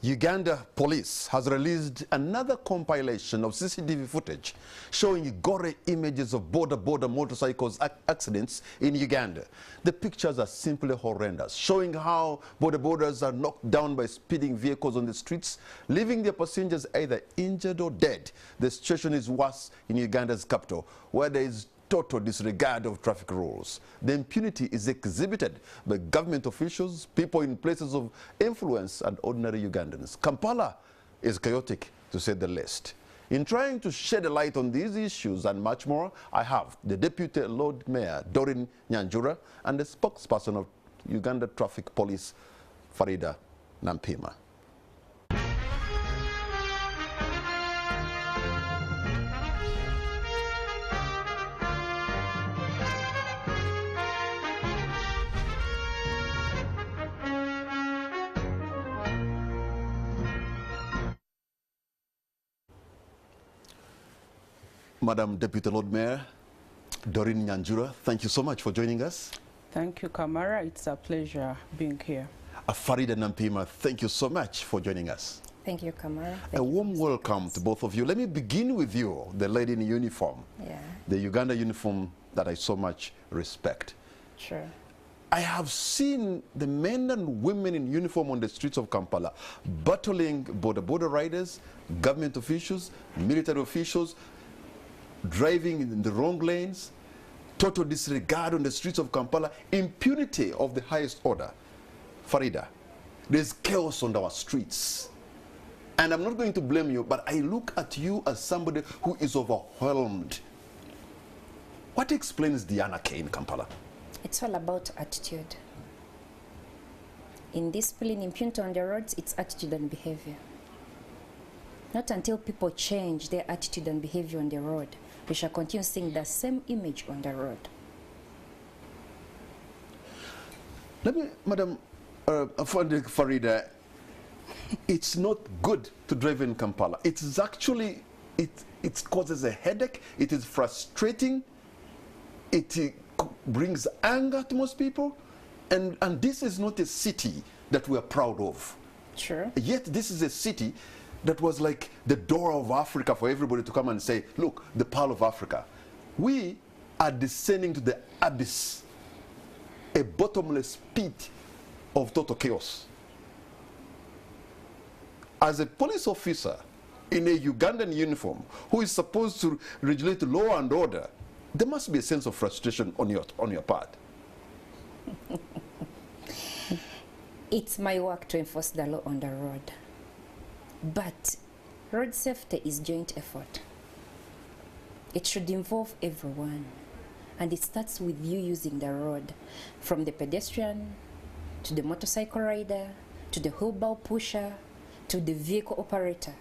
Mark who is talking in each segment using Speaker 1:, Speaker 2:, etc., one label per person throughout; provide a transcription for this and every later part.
Speaker 1: Uganda Police has released another compilation of CCTV footage showing gory images of Boda Boda motorcycles accidents in Uganda. The pictures are simply horrendous, showing how Boda Bodas are knocked down by speeding vehicles on the streets, leaving their passengers either injured or dead. The situation is worse in Uganda's capital, where there is total disregard of traffic rules. The impunity is exhibited by government officials, people in places of influence, and ordinary Ugandans. Kampala is chaotic, to say the least. In trying to shed a light on these issues and much more, I have the Deputy Lord Mayor, Doreen Nyanjura, and the spokesperson of Uganda Traffic Police, Faridah Nampiima. Madam Deputy Lord Mayor, Doreen Nyanjura, thank you so much for joining us.
Speaker 2: Thank you, Kamara. It's a pleasure being here.
Speaker 1: Faridah Nampiima, thank you so much for joining us.
Speaker 3: Thank you, Kamara.
Speaker 1: A warm welcome to both of you. Let me begin with you, the lady in uniform.
Speaker 3: Yeah.
Speaker 1: The Uganda uniform that I so much respect.
Speaker 3: Sure.
Speaker 1: I have seen the men and women in uniform on the streets of Kampala battling Boda Boda riders, government officials, military officials, driving in the wrong lanes, total disregard on the streets of Kampala, impunity of the highest order. Faridah, there's chaos on our streets. And I'm not going to blame you, but I look at you as somebody who is overwhelmed. What explains the anarchy in Kampala?
Speaker 3: It's all about attitude. In discipline, impunity on the roads, it's attitude and behavior. Not until people change their attitude and behavior on the road, we shall continue seeing the same image on the road.
Speaker 1: Let me, Madam Faridah, it's not good to drive in Kampala. It is actually, it causes a headache, it is frustrating, it brings anger to most people, and this is not a city that we are proud of.
Speaker 3: Sure.
Speaker 1: Yet this is a city that was like the door of Africa for everybody to come and say, look, the pearl of Africa. We are descending to the abyss, a bottomless pit of total chaos. As a police officer in a Ugandan uniform who is supposed to regulate law and order, there must be a sense of frustration on your part.
Speaker 3: It's my work to enforce the law on the road. But road safety is joint effort. It should involve everyone. And it starts with you using the road, from the pedestrian, to the motorcycle rider, to the wheelbarrow pusher, to the vehicle operator.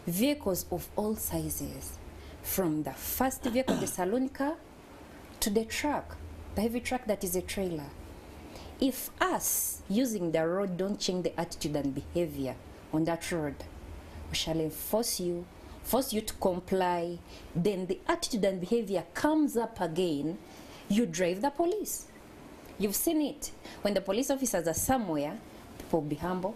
Speaker 3: Vehicles of all sizes, from the first vehicle, the saloon car, to the truck, the heavy truck that is a trailer. If us using the road don't change the attitude and behavior on that road, we shall force you to comply. Then the attitude and behavior comes up again. You drive the police. You've seen it. When the police officers are somewhere, people will be humble.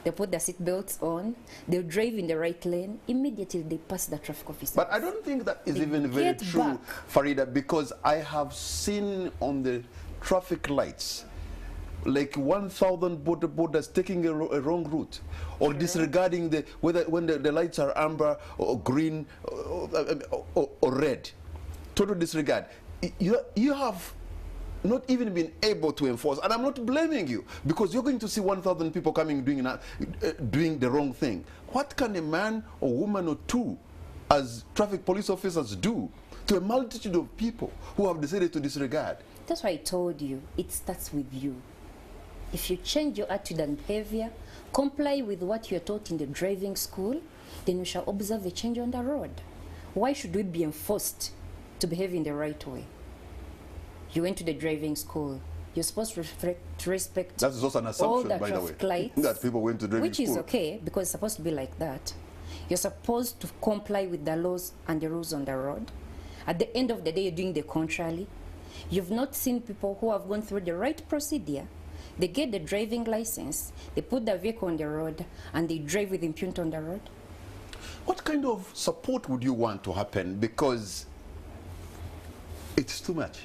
Speaker 3: They put their seat belts on. They'll drive in the right lane. Immediately they pass the traffic officer.
Speaker 1: But I don't think that is even very true, Faridah, because I have seen on the traffic lights like 1,000 Boda Bodas taking a wrong route, or sure, disregarding when the lights are amber or green or red. Total disregard. You have not even been able to enforce, and I'm not blaming you, because you're going to see 1,000 people coming doing the wrong thing. What can a man or woman or two as traffic police officers do to a multitude of people who have decided to disregard?
Speaker 3: That's why I told you, it starts with you. If you change your attitude and behavior, comply with what you're taught in the driving school, then we shall observe a change on the road. Why should we be enforced to behave in the right way? You went to the driving school. You're supposed to respect
Speaker 1: that is also an assumption,
Speaker 3: all the
Speaker 1: by
Speaker 3: traffic
Speaker 1: the way,
Speaker 3: lights,
Speaker 1: that people went to driving school.
Speaker 3: Which is okay, because it's supposed to be like that. You're supposed to comply with the laws and the rules on the road. At the end of the day, you're doing the contrary. You've not seen people who have gone through the right procedure. They get the driving license, they put the vehicle on the road, and they drive with impunity on the road.
Speaker 1: What kind of support would you want to happen? Because it's too much.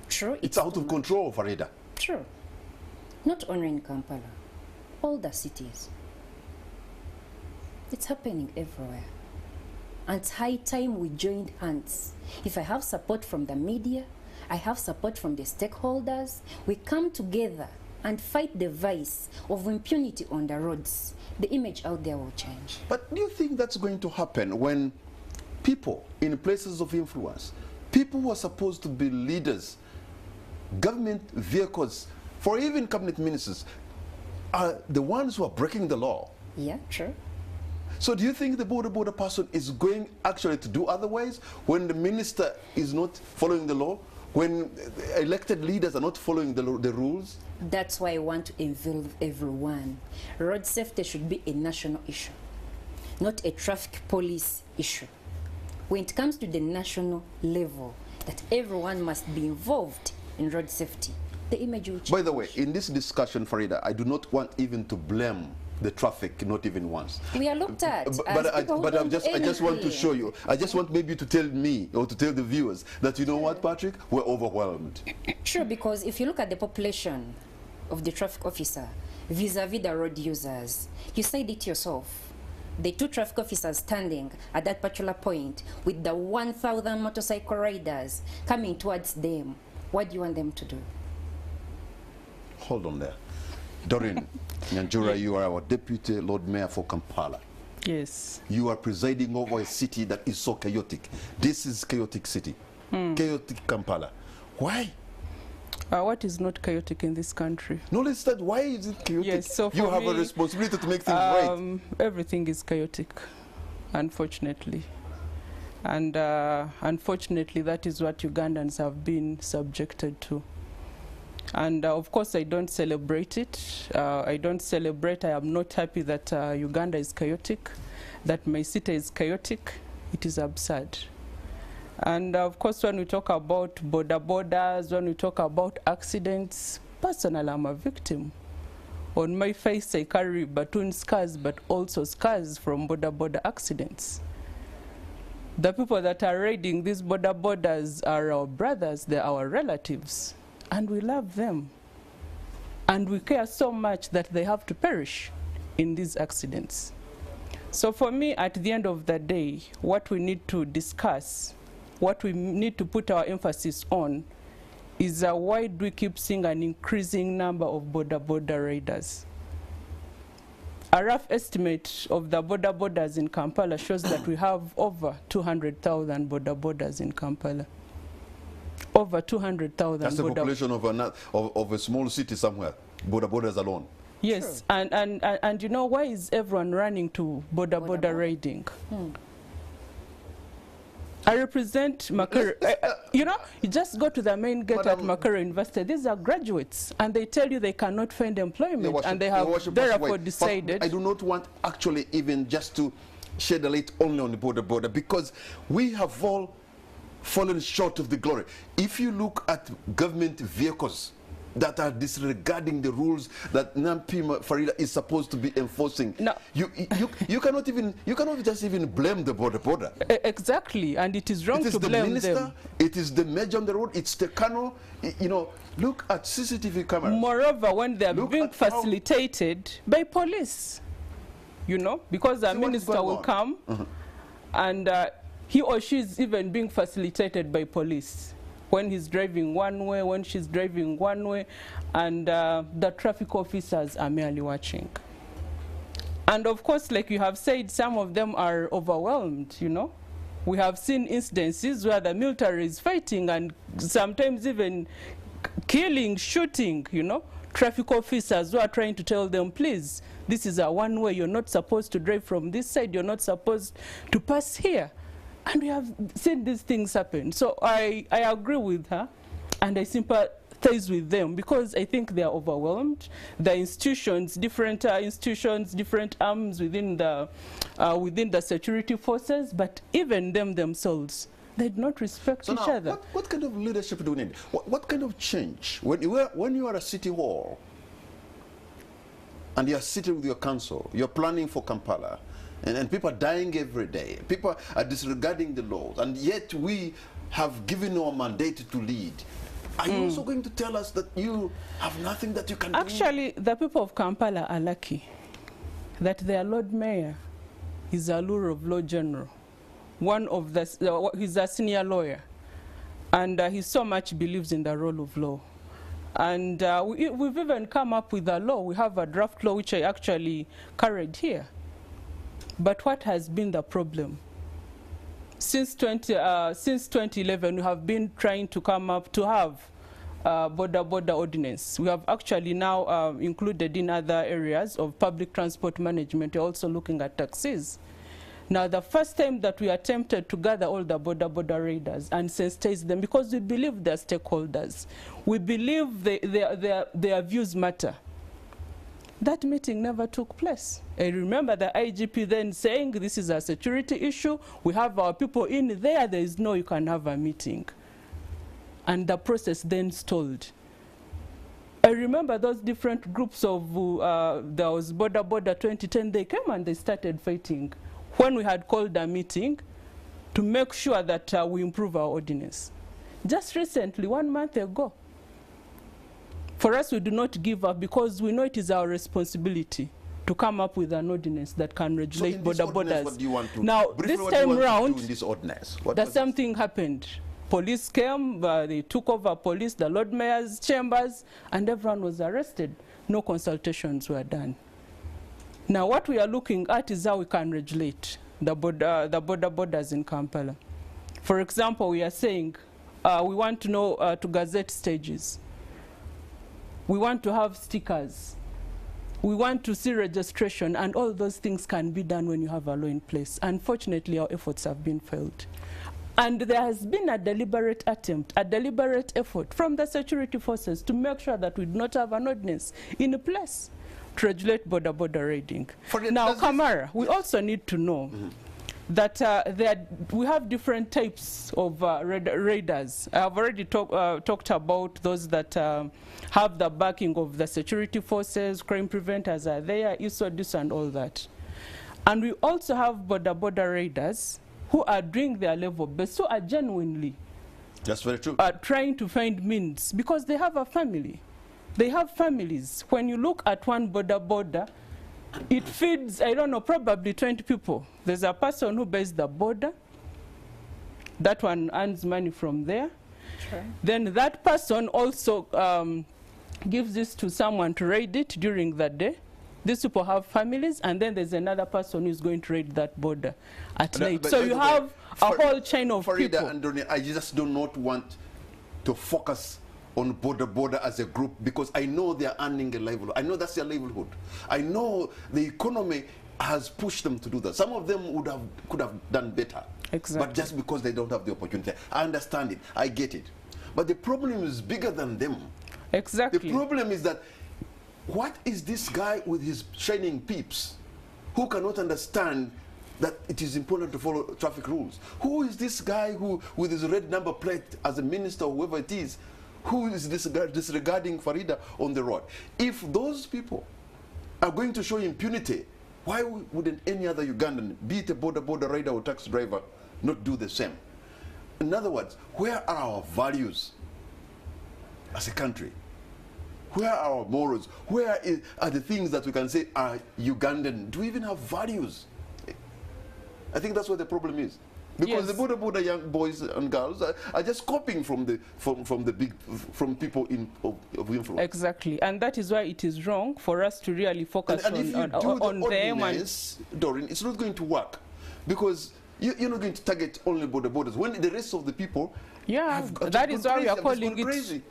Speaker 3: True.
Speaker 1: It's out of control, Faridah.
Speaker 3: True. Not only in Kampala, all the cities. It's happening everywhere. And it's high time we joined hands. If I have support from the media, I have support from the stakeholders, we come together and fight the vice of impunity on the roads. The image out there will change.
Speaker 1: But do you think that's going to happen when people in places of influence, people who are supposed to be leaders, government vehicles, for even cabinet ministers, are the ones who are breaking the law?
Speaker 3: Yeah, true.
Speaker 1: So do you think the Boda Boda person is going actually to do otherwise when the minister is not following the law, when elected leaders are not following the rules?
Speaker 3: That's why I want to involve everyone. Road safety should be a national issue, not a traffic police issue. When it comes to the national level, that everyone must be involved in road safety, the image will change.
Speaker 1: By the way, in this discussion, Faridah, I do not want even to blame the traffic, not even once.
Speaker 3: We are looked at.
Speaker 1: But I just want to show you. I just want maybe to tell me or to tell the viewers that, you know what, Patrick, we're overwhelmed.
Speaker 3: True, because if you look at the population of the traffic officer vis-a-vis the road users, you said it yourself. The two traffic officers standing at that particular point with the 1,000 motorcycle riders coming towards them. What do you want them to do?
Speaker 1: Hold on there. Doreen, Nyanjura, you are our Deputy Lord Mayor for Kampala.
Speaker 2: Yes.
Speaker 1: You are presiding over a city that is so chaotic. This is chaotic city, chaotic Kampala. Why?
Speaker 2: What is not chaotic in this country?
Speaker 1: No, let's start. Why is it chaotic?
Speaker 2: Yes, so
Speaker 1: you have a responsibility to make things right.
Speaker 2: Everything is chaotic, unfortunately. And unfortunately, that is what Ugandans have been subjected to. And of course, I don't celebrate it. I don't celebrate. I am not happy that Uganda is chaotic, that my city is chaotic. It is absurd. And of course, when we talk about bodabodas, when we talk about accidents, personally, I'm a victim. On my face, I carry baton scars, but also scars from boda accidents. The people that are riding these bodabodas are our brothers, they're our relatives. And we love them. And we care so much that they have to perish in these accidents. So for me, at the end of the day, what we need to discuss, what we need to put our emphasis on, is why do we keep seeing an increasing number of boda riders? A rough estimate of the bodas in Kampala shows that we have over 200,000 bodas in Kampala. Over 200,000.
Speaker 1: That's the population of a small city somewhere, bodas alone.
Speaker 2: Yes, sure. And you know, why is everyone running to boda riding? I represent Makere. You know, you just go to the main gate at Makere University. These are graduates, and they tell you they cannot find employment, and they have therefore decided.
Speaker 1: But I do not want actually even just to shed a light only on the boda, because we have all fallen short of the glory. If you look at government vehicles that are disregarding the rules that Nampiima Faridah is supposed to be enforcing,
Speaker 2: no.
Speaker 1: you cannot just even blame the boda.
Speaker 2: Exactly, and it is wrong to blame them. It is the minister, it is the major on the road, it's the colonel. You know, look at CCTV cameras. Moreover, when they are being facilitated by police, you know, because the minister will come and he or she is even being facilitated by police. When he's driving one way, when she's driving one way, and the traffic officers are merely watching. And of course, like you have said, some of them are overwhelmed, you know. We have seen incidences where the military is fighting and sometimes even killing, shooting, you know, traffic officers who are trying to tell them, please, this is a one way, you're not supposed to drive from this side, you're not supposed to pass here. And we have seen these things happen. So I agree with her, and I sympathize with them, because I think they are overwhelmed. The institutions, different institutions, different arms within the security forces, but even them themselves, they do not respect each other.
Speaker 1: What kind of leadership do we need? What kind of change? When you are a city hall, and you're sitting with your council, you're planning for Kampala, and people are dying every day. People are disregarding the laws, and yet we have given you a mandate to lead. Are you also going to tell us that you have nothing that you can do?
Speaker 2: Actually, the people of Kampala are lucky that their Lord Mayor is a Lord of Law General. One of the, he's a senior lawyer, and he so much believes in the role of law. And we've even come up with a law. We have a draft law which I actually carried here. But what has been the problem? Since 2011, we have been trying to come up to have Boda Boda ordinance. We have actually now included in other areas of public transport management. We're also looking at taxis. Now, the first time that we attempted to gather all the Boda Boda raiders and sensitize them, because we believe they're stakeholders, we believe their views matter. That meeting never took place. I remember the IGP then saying, this is a security issue, we have our people in there, there is no, you can have a meeting. And the process then stalled. I remember those different groups of, there was Boda Boda 2010, they came and they started fighting when we had called a meeting to make sure that we improve our ordinance. Just recently, 1 month ago, for us, we do not give up because we know it is our responsibility to come up with an ordinance that can regulate Boda Bodas.
Speaker 1: What do you want to
Speaker 2: now, this time around,
Speaker 1: the
Speaker 2: same thing happened. Police came, they took over police, the Lord Mayor's chambers, and everyone was arrested. No consultations were done. Now, what we are looking at is how we can regulate the Boda Bodas in Kampala. For example, we are saying we want to know to gazette stages. We want to have stickers. We want to see registration, and all those things can be done when you have a law in place. Unfortunately, our efforts have been failed. And there has been a deliberate attempt, a deliberate effort from the security forces to make sure that we do not have an ordinance in place to regulate Boda Boda raiding. Now, Kamara, we also need to know that we have different types of raiders. I have already talked about those that have the backing of the security forces, crime preventers are there, ISODIS and all that. And we also have Boda Boda raiders who are doing their level best, so are genuinely trying to find means because they have a family. They have families. When you look at one Boda Boda, it feeds, I don't know, probably 20 people. There's a person who buys the border. That one earns money from there. Sure. Then that person also gives this to someone to raid it during the day. These people have families, and then there's another person who's going to raid that border at night. So you have a whole chain of people.
Speaker 1: Faridah and Doreen, I just do not want to focus on Boda Boda as a group because I know they are earning a livelihood. I know that's their livelihood. I know the economy has pushed them to do that. Some of them could have done better.
Speaker 2: Exactly.
Speaker 1: But just because they don't have the opportunity. I understand it. I get it. But the problem is bigger than them.
Speaker 2: Exactly.
Speaker 1: The problem is that what is this guy with his shining peeps who cannot understand that it is important to follow traffic rules? Who is this guy who, with his red number plate as a minister or whoever it is, who is disregarding Faridah on the road? If those people are going to show impunity, why wouldn't any other Ugandan, be it a Boda Boda rider or taxi driver, not do the same? In other words, where are our values as a country? Where are our morals? Where are the things that we can say are Ugandan? Do we even have values? I think that's what the problem is. Because the Boda Boda young boys and girls are just copying from people of influence.
Speaker 2: Exactly, and that is why it is wrong for us to really focus on them.
Speaker 1: Doreen, it's not going to work because you're not going to target only Boda Bodas when the rest of the people.
Speaker 2: Yeah, that is why we are calling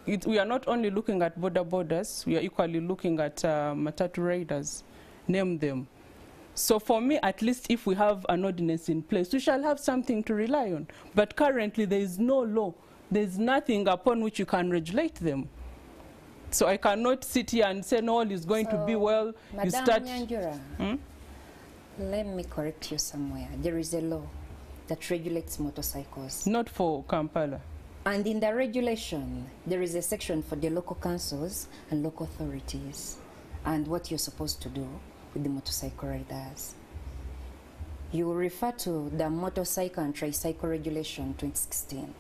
Speaker 2: it. We are not only looking at Boda Bodas, we are equally looking at Matatu raiders. Name them. So for me, at least if we have an ordinance in place, we shall have something to rely on. But currently there is no law. There is nothing upon which you can regulate them. So I cannot sit here and say, no, all is going to be well.
Speaker 3: Madam
Speaker 2: you start.
Speaker 3: Nyanjura, let me correct you somewhere. There is a law that regulates motorcycles.
Speaker 2: Not for Kampala.
Speaker 3: And in the regulation, there is a section for the local councils and local authorities. and what you're supposed to do with the motorcycle riders. You refer to the Motorcycle and Tricycle Regulation 2016.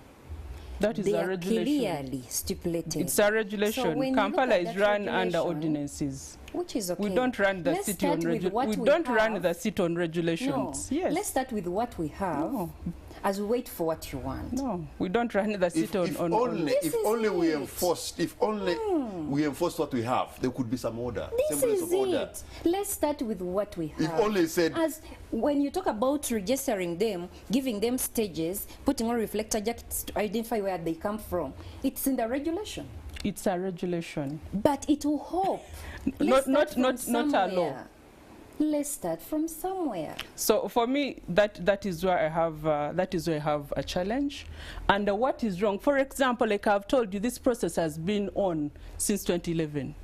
Speaker 2: That is
Speaker 3: they
Speaker 2: a
Speaker 3: are
Speaker 2: regulation.
Speaker 3: clearly stipulated.
Speaker 2: It's a regulation.
Speaker 3: So when
Speaker 2: Kampala
Speaker 3: you look at
Speaker 2: is
Speaker 3: that
Speaker 2: run under
Speaker 3: regulation,
Speaker 2: ordinances.
Speaker 3: which is okay.
Speaker 2: We don't run the
Speaker 3: Let's
Speaker 2: city on
Speaker 3: start with what
Speaker 2: we
Speaker 3: we
Speaker 2: don't run
Speaker 3: have.
Speaker 2: the city on regulations.
Speaker 3: No.
Speaker 2: Yes.
Speaker 3: Let's start with what we have
Speaker 2: No.
Speaker 3: as we wait for what you want.
Speaker 2: No, we don't run the city
Speaker 1: If
Speaker 2: on
Speaker 1: only we
Speaker 3: it.
Speaker 1: enforced, if only we enforced what we have, there could be some order.
Speaker 3: This
Speaker 1: semblance
Speaker 3: is
Speaker 1: of order.
Speaker 3: it. Let's start with what we have.
Speaker 1: If only said,
Speaker 3: As when you talk about registering them, giving them stages, putting on reflector jackets to identify where they come from, it's in the regulation.
Speaker 2: It's a regulation.
Speaker 3: But it will help.
Speaker 2: Not a law.
Speaker 3: Let's start from somewhere.
Speaker 2: So for me, that is where I have a challenge. And what is wrong? For example, like I've told you, this process has been on since 2011.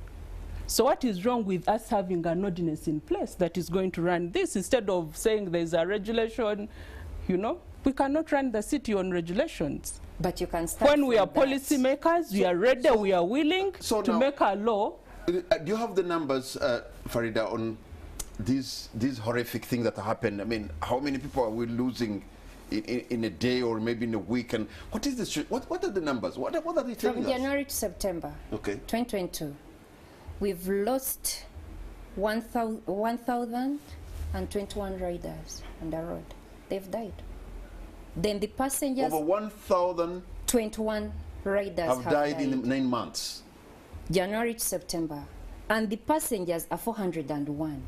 Speaker 2: So what is wrong with us having an ordinance in place that is going to run this instead of saying there's a regulation? You know, we cannot run the city on regulations.
Speaker 3: But you can start
Speaker 2: When we are
Speaker 3: from that.
Speaker 2: policy makers, we are ready, we are willing to
Speaker 1: now,
Speaker 2: make a law.
Speaker 1: do you have the numbers, Faridah, on these horrific things that happen? I mean, how many people are we losing in a day or maybe in a week? And what is this? What are the numbers? What are they telling
Speaker 3: From
Speaker 1: us?
Speaker 3: January to September 2022, we've lost 1,021 riders on the road. They've died. Then the passengers,
Speaker 1: Over 1,021
Speaker 3: riders
Speaker 1: have died in 9 months.
Speaker 3: January to September. And the passengers are 401.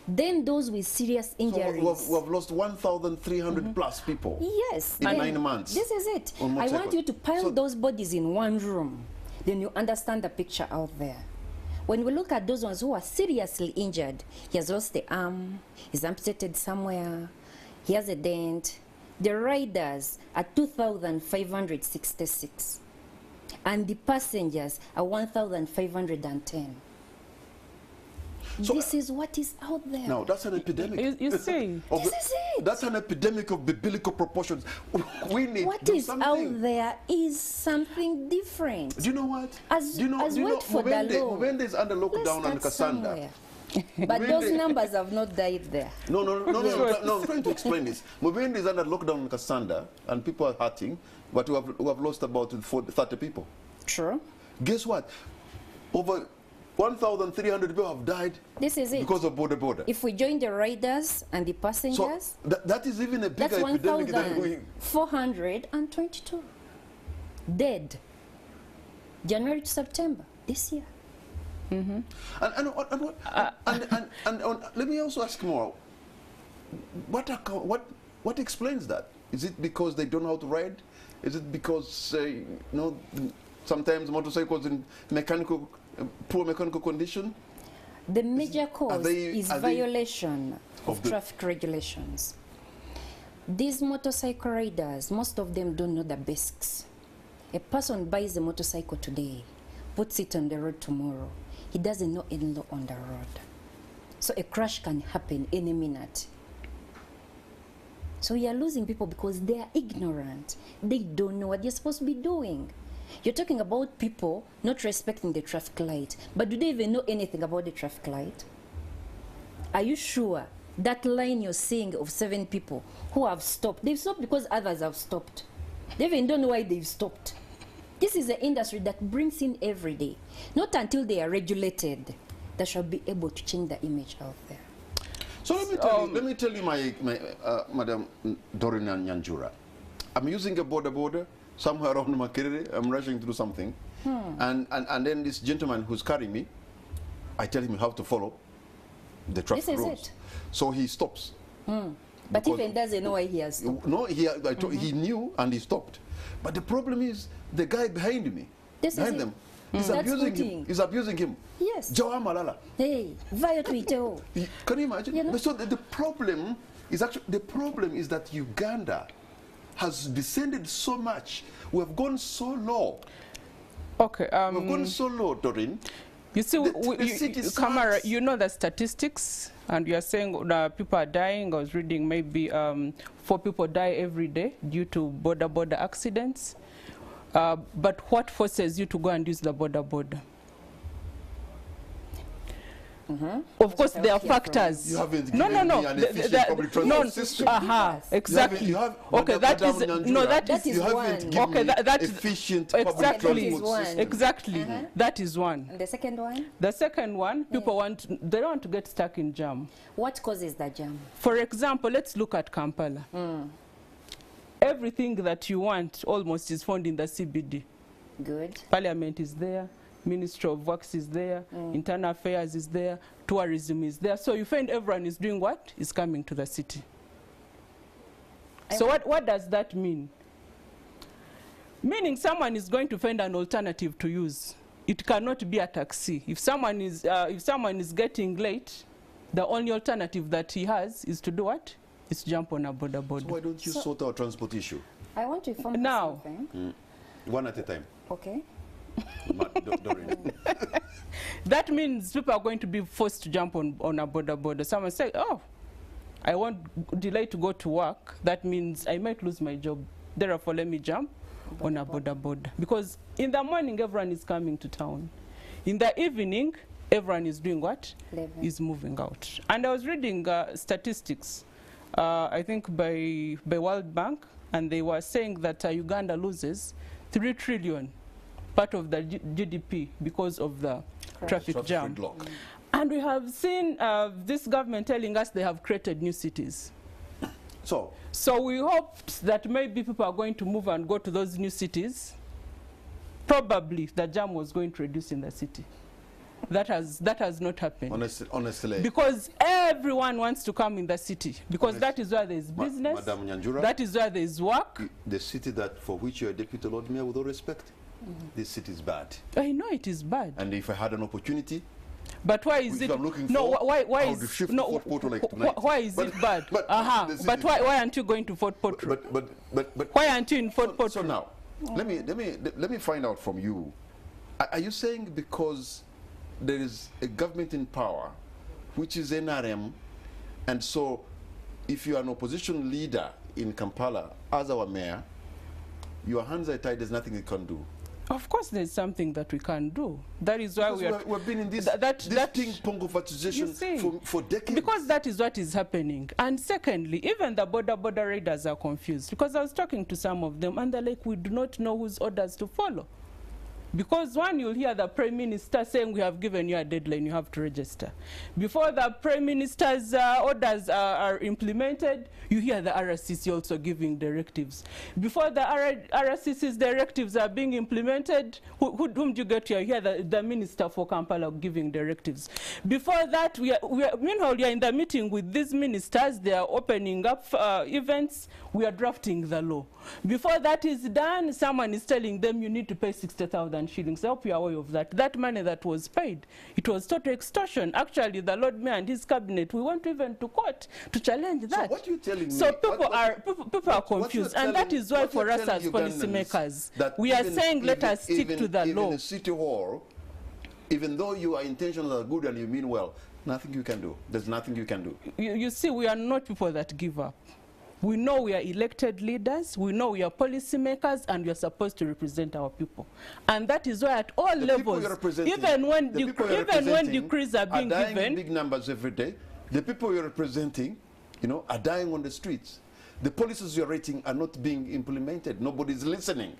Speaker 3: Then those with serious injuries.
Speaker 1: So we have lost 1,300 plus people.
Speaker 3: Yes.
Speaker 1: In
Speaker 3: then
Speaker 1: 9 months.
Speaker 3: This is it.
Speaker 1: On
Speaker 3: I
Speaker 1: motorcycle.
Speaker 3: want you to pile
Speaker 1: So-
Speaker 3: those bodies in one room. Then you understand the picture out there. When we look at those ones who are seriously injured, he has lost the arm, he's amputated somewhere, he has a dent. The riders are 2,566. And the passengers are 1,510.
Speaker 1: So,
Speaker 3: this is what is out there.
Speaker 1: Now, that's an epidemic.
Speaker 2: You see.
Speaker 3: This is it.
Speaker 1: That's an epidemic of biblical proportions. We need
Speaker 3: What
Speaker 1: to do
Speaker 3: is
Speaker 1: something.
Speaker 3: out there is something different.
Speaker 1: Do you know what?
Speaker 3: As-
Speaker 1: do you know,
Speaker 3: as
Speaker 1: do you
Speaker 3: wait
Speaker 1: know
Speaker 3: for the law.
Speaker 1: Mubende is under
Speaker 3: Let's
Speaker 1: lockdown and
Speaker 3: start
Speaker 1: Kasanda.
Speaker 3: somewhere. But those numbers have not died there.
Speaker 1: No, I'm trying to explain this. Mubende is under lockdown in Kasanda and people are hurting, but we have lost about 30 people.
Speaker 3: True.
Speaker 1: Guess what? Over 1,300 people have died
Speaker 3: This is it.
Speaker 1: because of Boda Boda.
Speaker 3: If we join the riders and the
Speaker 1: So
Speaker 3: passengers,
Speaker 1: that is even a
Speaker 3: that's
Speaker 1: bigger epidemic than we...
Speaker 3: 1,422 dead. January to September this year.
Speaker 1: And let me also ask more. What explains that? Is it because they don't know how to ride? Is it because sometimes motorcycles in poor mechanical condition?
Speaker 3: The major cause is
Speaker 1: are they
Speaker 3: violation of traffic regulations. These motorcycle riders, most of them don't know the basics. A person buys a motorcycle today, puts it on the road tomorrow. He doesn't know any law on the road. So a crash can happen any minute. So we are losing people because they are ignorant. They don't know what they're supposed to be doing. You're talking about people not respecting the traffic light, but do they even know anything about the traffic light? Are you sure that line you're seeing of 7 people who have stopped, they've stopped because others have stopped? They even don't know why they've stopped. This is an industry that brings in every day. Not until they are regulated that shall be able to change the image out there.
Speaker 1: So let me tell you, Madam Doreen and Nyanjura. I'm using a Boda Boda somewhere around Makerere. I'm rushing to do something. And then this gentleman who's carrying me, I tell him how to follow the traffic rules.
Speaker 3: This is it.
Speaker 1: So he stops.
Speaker 3: But even doesn't know why he has stopped.
Speaker 1: No, he knew and he stopped. But the problem is the guy behind me, behind them, is abusing him. He's abusing him.
Speaker 3: Yes.
Speaker 1: Jawa Malala.
Speaker 3: Hey, via Twitter.
Speaker 1: Can you imagine?
Speaker 3: You know?
Speaker 1: So the problem is that Uganda has descended so much. We have gone so low.
Speaker 2: Okay.
Speaker 1: We've gone so low, Doreen.
Speaker 2: You see, Kamara,
Speaker 1: sucks.
Speaker 2: you know the statistics, and you are saying people are dying. I was reading maybe 4 people die every day due to Boda Boda accidents. But what forces you to go and use the Boda Boda? Of course, there are factors.
Speaker 1: You haven't
Speaker 2: no,
Speaker 1: given
Speaker 2: no,
Speaker 1: me an efficient public transport system.
Speaker 2: Exactly.
Speaker 1: You have,
Speaker 2: okay, that is no, that is
Speaker 1: you haven't given
Speaker 2: okay. That is
Speaker 1: efficient
Speaker 2: exactly.
Speaker 1: public transport system.
Speaker 2: Exactly. That is one.
Speaker 3: And the second one?
Speaker 2: The second one, people they don't want to get stuck in jam.
Speaker 3: What causes the jam?
Speaker 2: For example, let's look at Kampala. Everything that you want almost is found in the CBD.
Speaker 3: Good.
Speaker 2: Parliament is there. Ministry of Works is there, Internal Affairs is there, tourism is there. So you find everyone is doing what? Is coming to the city. So what does that mean? Meaning someone is going to find an alternative to use. It cannot be a taxi. If someone is getting late, the only alternative that he has is to do what? Is jump on a Boda Boda.
Speaker 1: So why don't you sort out transport issue?
Speaker 3: I want to inform
Speaker 2: now.
Speaker 3: Something.
Speaker 1: One at a time.
Speaker 3: Okay.
Speaker 1: Doreen.
Speaker 2: That means people are going to be forced to jump on a Boda Boda. Someone say, oh, I want delay to go to work. That means I might lose my job. Therefore, let me jump on a Boda Boda. Because in the morning, everyone is coming to town. In the evening, everyone is doing what? Is moving out. And I was reading statistics, I think by World Bank, and they were saying that Uganda loses 3 trillion part of the GDP because of the traffic jam. And we have seen this government telling us they have created new cities. So we hoped that maybe people are going to move and go to those new cities. Probably the jam was going to reduce in the city. That has not happened. Honestly. Because everyone wants to come in the city. Because that is where there is business.
Speaker 1: Madam Nyanjura,
Speaker 2: that is where there is work.
Speaker 1: The city that for which you are Deputy Lord Mayor, with all respect, this city is bad.
Speaker 2: I know it is bad.
Speaker 1: And if I had an opportunity,
Speaker 2: but why is it? No, why is no? Why is it bad? But why aren't you going to Fort Portal?
Speaker 1: But
Speaker 2: why aren't you in Fort Portal?
Speaker 1: So now, let me find out from you. Are you saying because there is a government in power, which is NRM, and so if you are an opposition leader in Kampala as our mayor, your hands are tied, there's nothing you can do?
Speaker 2: Of course there's something that we can do. That is why
Speaker 1: we've been in this ping-pong conversation for decades.
Speaker 2: Because that is what is happening. And secondly, even the Boda Boda raiders are confused. Because I was talking to some of them and they're like, we do not know whose orders to follow. Because one, you'll hear the Prime Minister saying we have given you a deadline, you have to register. Before the Prime Minister's orders are implemented, you hear the RCC also giving directives. Before the RCC's directives are being implemented, whom do you get here? You hear the Minister for Kampala giving directives. Before that, meanwhile, we are in the meeting with these ministers, they are opening up events, we are drafting the law. Before that is done, someone is telling them you need to pay 60,000 shillings. I hope you are aware of that. That money that was paid, it was total extortion. Actually, the Lord Mayor and his cabinet, we went even to court to challenge that.
Speaker 1: So what you're telling me?
Speaker 2: So people are confused, and that is why for us as policymakers, we are saying let us stick to the law.
Speaker 1: Even in City Hall, even though your intentions are good and you mean well, nothing you can do. There's nothing you can do.
Speaker 2: You see, we are not people that give up. We know we are elected leaders, we know we are policymakers, and we are supposed to represent our people. And that is why at all levels, even when decrees are being
Speaker 1: dying
Speaker 2: given,
Speaker 1: in big numbers every day, the people you're representing, are dying on the streets. The policies you're rating are not being implemented. Nobody's listening.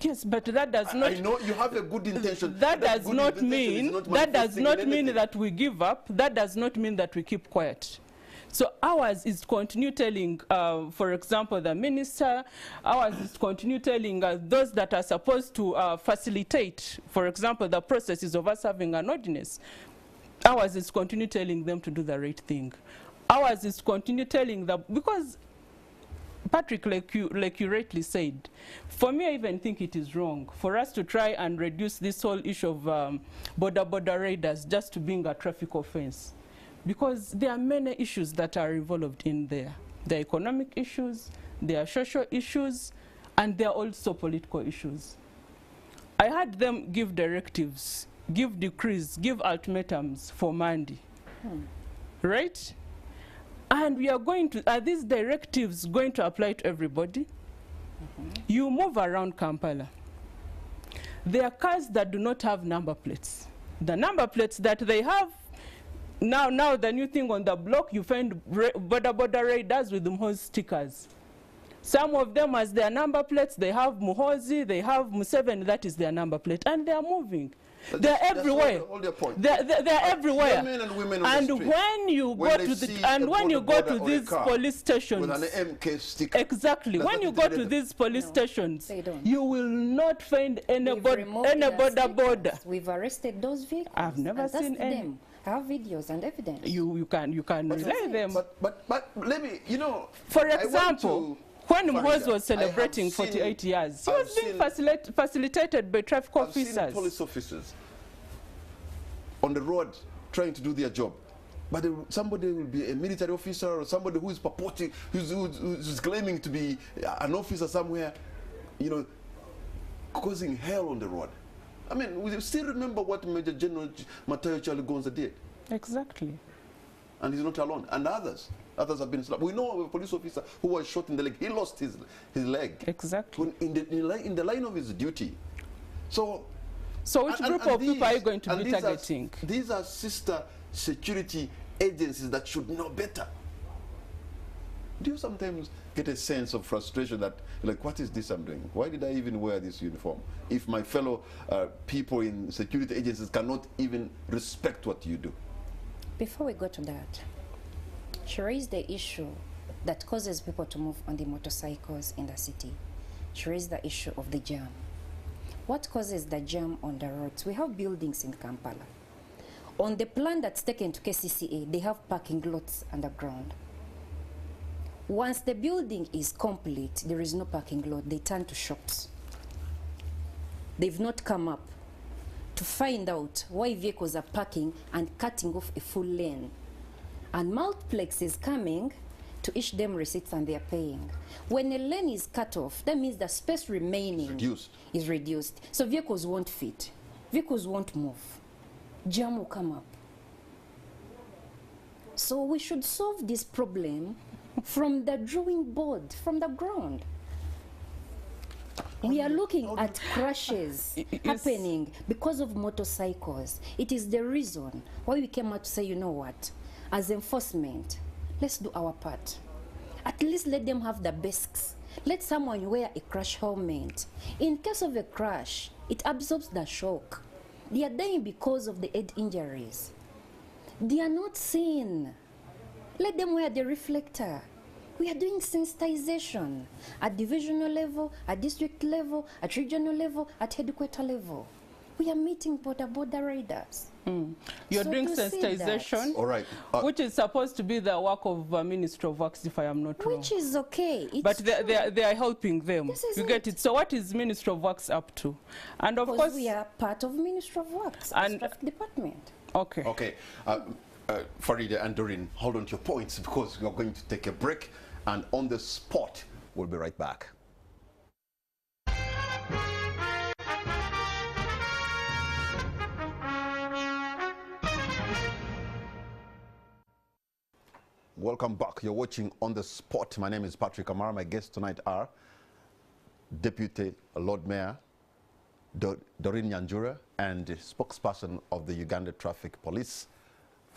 Speaker 2: Yes, but that does not...
Speaker 1: I know you have a good intention.
Speaker 2: That does not mean that we give up. That does not mean that we keep quiet. So ours is to continue telling, for example, the minister, ours is to continue telling those that are supposed to facilitate, for example, the processes of us having an ordinance. Ours is to continue telling them to do the right thing. Ours is to continue telling them, because Patrick, like you rightly said, for me, I even think it is wrong for us to try and reduce this whole issue of Boda Boda raiders just to being a traffic offense. Because there are many issues that are involved in there. There are economic issues, there are social issues, and there are also political issues. I had them give directives, give decrees, give ultimatums for Monday, right? And we are going to, are these directives going to apply to everybody? You move around Kampala. There are cars that do not have number plates. The number plates that they have, Now the new thing on the block, you find Boda Boda raiders with Muhozi stickers. Some of them as their number plates, they have Muhozi, they have Museveni, that is their number plate, and they are moving. They're everywhere.
Speaker 1: All their point.
Speaker 2: They're everywhere.
Speaker 1: Men and women on the street,
Speaker 2: when you go to these police stations,
Speaker 1: with an MK sticker,
Speaker 2: exactly. When you go to these police stations, you will not find any Boda Boda.
Speaker 3: We've arrested those vehicles.
Speaker 2: I've never seen any.
Speaker 3: Them. I have videos and evidence.
Speaker 2: You can relay them.
Speaker 1: But let me, you know.
Speaker 2: For example, when Muhozi was celebrating 48 years, he was being facilitated by traffic officers.
Speaker 1: I've seen police officers on the road trying to do their job. But somebody will be a military officer or somebody who is purporting, who's claiming to be an officer somewhere, you know, causing hell on the road. I mean, we still remember what Major General Matayo Chaligonza did.
Speaker 2: Exactly.
Speaker 1: And he's not alone. And others have been slapped. We know of a police officer who was shot in the leg. He lost his leg.
Speaker 2: Exactly.
Speaker 1: In the line of his duty. So
Speaker 2: which group of people are you going to be targeting?
Speaker 1: These are sister security agencies that should know better. Do you sometimes get a sense of frustration that, like, what is this I'm doing? Why did I even wear this uniform? If my fellow people in security agencies cannot even respect what you do.
Speaker 3: Before we go to that, she raised the issue that causes people to move on the motorcycles in the city. She raised the issue of the jam. What causes the jam on the roads? We have buildings in Kampala. On the plan that's taken to KCCA, they have parking lots underground. Once the building is complete, there is no parking lot, they turn to shops. They've not come up to find out why vehicles are parking and cutting off a full lane. And multiplex is coming to issue them receipts and they are paying. When a lane is cut off, that means the space remaining is reduced. So vehicles won't fit. Vehicles won't move. Jam will come up. So we should solve this problem from the drawing board, from the ground. We are looking at crashes happening because of motorcycles. It is the reason why we came out to say, you know what, as enforcement, let's do our part. At least let them have the basics. Let someone wear a crash helmet. In case of a crash, it absorbs the shock. They are dying because of the head injuries. They are not seen. Let them wear the reflector. We are doing sensitization at divisional level, at district level, at regional level, at headquarter level. We are meeting Boda Boda raiders.
Speaker 2: You're doing sensitization,
Speaker 1: all right,
Speaker 2: which is supposed to be the work of Ministry of Works, if I am not wrong.
Speaker 3: Which is okay.
Speaker 2: But they are helping them. You get it. So what is Ministry of Works up to? And of course,
Speaker 3: we are part of Ministry of Works and Traffic Department.
Speaker 2: Okay.
Speaker 1: Okay. Faridah and Doreen, hold on to your points because we are going to take a break, and on the spot, we'll be right back. Welcome back. You're watching On the Spot. My name is Patrick Amara. My guests tonight are Deputy Lord Mayor Doreen Nyanjura and the spokesperson of the Uganda Traffic Police,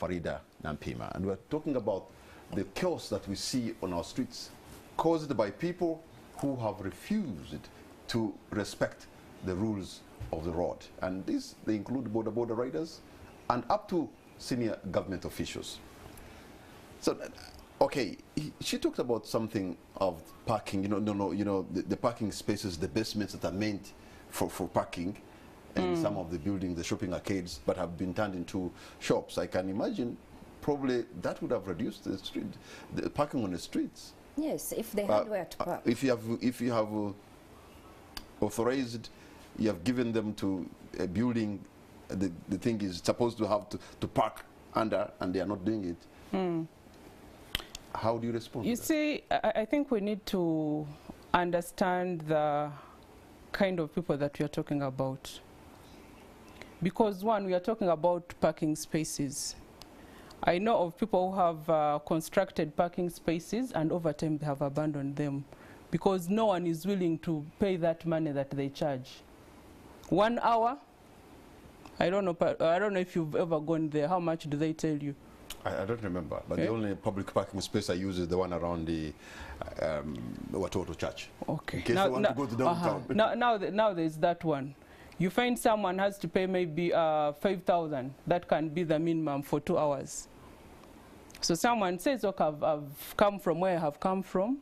Speaker 1: Faridah Nampiima. And we're talking about the chaos that we see on our streets caused by people who have refused to respect the rules of the road. And these, they include Boda Boda riders and up to senior government officials. So, okay, she talked about something of parking, the parking spaces, the basements that are meant for parking, and some of the buildings, the shopping arcades, but have been turned into shops. I can imagine probably that would have reduced the parking on the streets.
Speaker 3: Yes, if they had where to park.
Speaker 1: If you have authorized, you have given them to a building, the thing is supposed to have to park under, and they are not doing it. How do you respond?
Speaker 2: You see, I think we need to understand the kind of people that we are talking about. Because one, we are talking about parking spaces. I know of people who have constructed parking spaces and over time they have abandoned them because no one is willing to pay that money that they charge. 1 hour, I don't know if you've ever gone there, how much do they tell you?
Speaker 1: I don't remember, but
Speaker 2: Okay.
Speaker 1: the only public parking space I use is the one around the Watoto Church.
Speaker 2: Okay.
Speaker 1: In case I want to go to downtown.
Speaker 2: Now there's that one. You find someone has to pay maybe 5,000. That can be the minimum for 2 hours. So someone says, okay, I've come from where I have come from.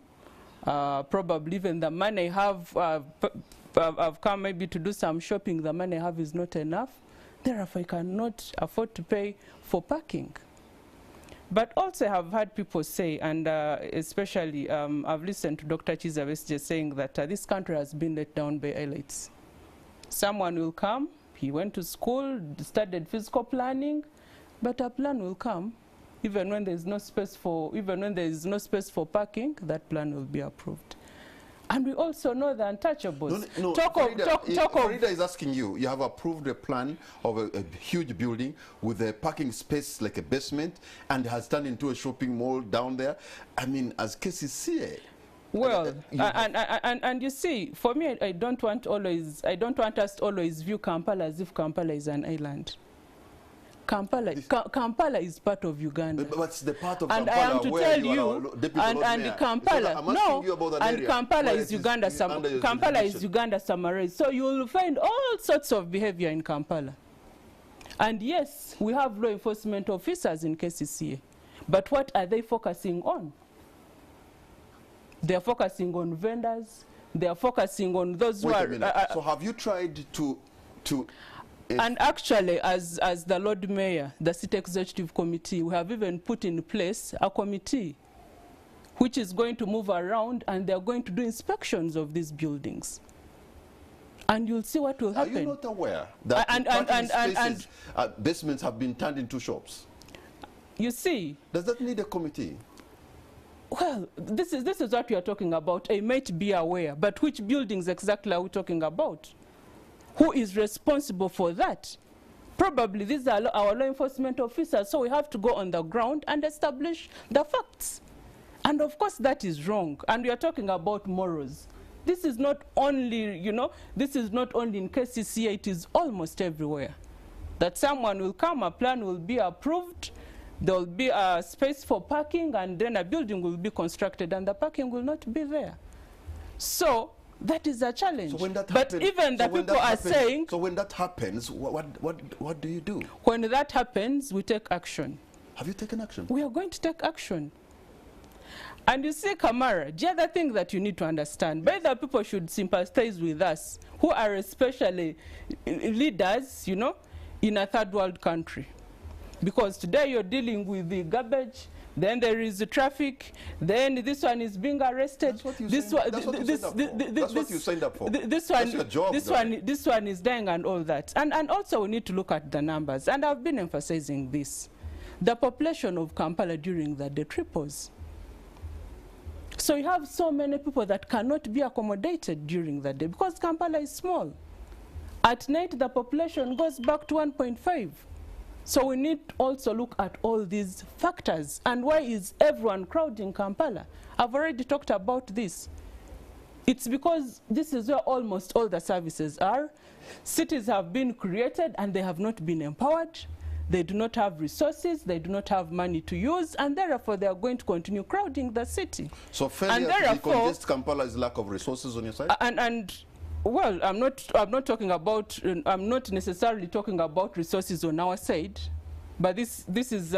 Speaker 2: Probably even the money I have, I've come maybe to do some shopping. The money I have is not enough. Therefore, I cannot afford to pay for parking. But also I have heard people say, and especially I've listened to Dr. Chizabesije saying that this country has been let down by elites. Someone will come, he went to school, studied physical planning, but a plan will come. Even when there is no space for, parking, that plan will be approved. And we also know the untouchables.
Speaker 1: Faridah is asking you, you have approved a plan of a huge building with a parking space like a basement and has turned into a shopping mall down there. I mean, as KCCA.
Speaker 2: Well, and you see, for me, I don't want us to always view Kampala as if Kampala is an island. Kampala is part of Uganda.
Speaker 1: But it's the part of
Speaker 2: and
Speaker 1: Kampala
Speaker 2: I am to
Speaker 1: where
Speaker 2: tell
Speaker 1: you,
Speaker 2: and Kampala, Kampala is Uganda. Kampala is Uganda summarized. So you will find all sorts of behavior in Kampala. And yes, we have law enforcement officers in KCCA, but what are they focusing on? They are focusing on vendors. They are focusing on those who are.
Speaker 1: So have you tried to?
Speaker 2: And actually, as the Lord Mayor, the City Executive Committee, we have even put in place a committee which is going to move around and they are going to do inspections of these buildings. And you'll see what will happen.
Speaker 1: Are you not aware that basements have been turned into shops?
Speaker 2: You see.
Speaker 1: Does that need a committee?
Speaker 2: Well, this is what we are talking about. I might be aware, but which buildings exactly are we talking about? Who is responsible for that? Probably these are our law enforcement officers, so we have to go on the ground and establish the facts. And of course that is wrong. And we are talking about morals. This is not only, this is not only in KCCA, it is almost everywhere. That someone will come, a plan will be approved, there will be a space for parking, and then a building will be constructed, and the parking will not be there. So that is a challenge.
Speaker 1: So when that
Speaker 2: but
Speaker 1: happens,
Speaker 2: even the people are saying...
Speaker 1: So when that happens, what do you do?
Speaker 2: When that happens, we take action.
Speaker 1: Have you taken action?
Speaker 2: We are going to take action. And you see, Kamara, the other thing that you need to understand, yes, whether people should sympathize with us, who are especially leaders, in a third world country. Because today you're dealing with the garbage, then there is the traffic, then this one is being arrested.
Speaker 1: That's what you signed up for.
Speaker 2: This one is dying and all that. And also we need to look at the numbers. And I've been emphasizing this. The population of Kampala during the day triples. So you have so many people that cannot be accommodated during the day because Kampala is small. At night, the population goes back to 1.5. So we need to also look at all these factors. And why is everyone crowding Kampala? I've already talked about this. It's because this is where almost all the services are. Cities have been created and they have not been empowered. They do not have resources, they do not have money to use, and therefore they are going to continue crowding the city.
Speaker 1: So failure to decongest Kampala is lack of resources on your side?
Speaker 2: Well, I'm not talking about, I'm not necessarily talking about resources on our side, but this is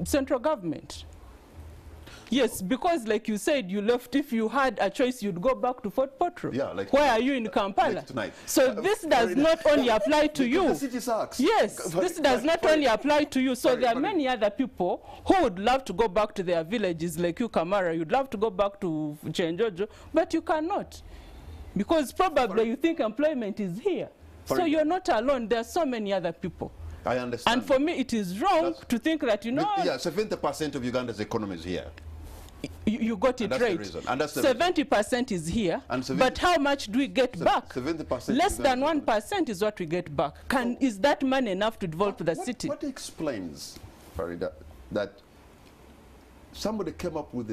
Speaker 2: central government. Yes, because like you said, you left, if you had a choice, you'd go back to Fort Portal.
Speaker 1: Yeah, like
Speaker 2: why are you in Kampala?
Speaker 1: Like tonight.
Speaker 2: So this does not only apply to you.
Speaker 1: The city sucks.
Speaker 2: Yes, this does not only apply to you. So there are many other people who would love to go back to their villages, like you, Kamara. You'd love to go back to Nyanjura, but you cannot. Because probably you think employment is here. So you're not alone. There are so many other people.
Speaker 1: I understand.
Speaker 2: And for me, it is wrong to think that,
Speaker 1: Yeah, 70% of Uganda's economy is here.
Speaker 2: You got it right. 70% is here, but how much do we get back?
Speaker 1: 70%.
Speaker 2: Less than 1% is what we get back. Is that money enough to develop the city?
Speaker 1: What explains, Faridah, that somebody came up with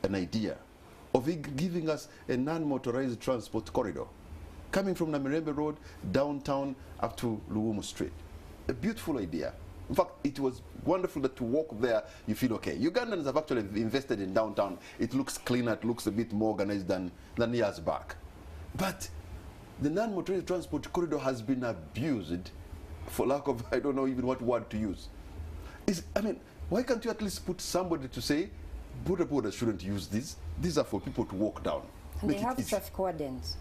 Speaker 1: an idea of giving us a non-motorized transport corridor coming from Namirembe Road downtown up to Luwumu Street? A beautiful idea. In fact, it was wonderful that to walk there, you feel okay. Ugandans have actually invested in downtown. It looks cleaner, it looks a bit more organized than years back. But the non-motorized transport corridor has been abused, for lack of, I don't know even what word to use. I mean, why can't you at least put somebody to say, Boda Boda shouldn't use these. These are for people to walk down.
Speaker 3: And they have traffic wardens.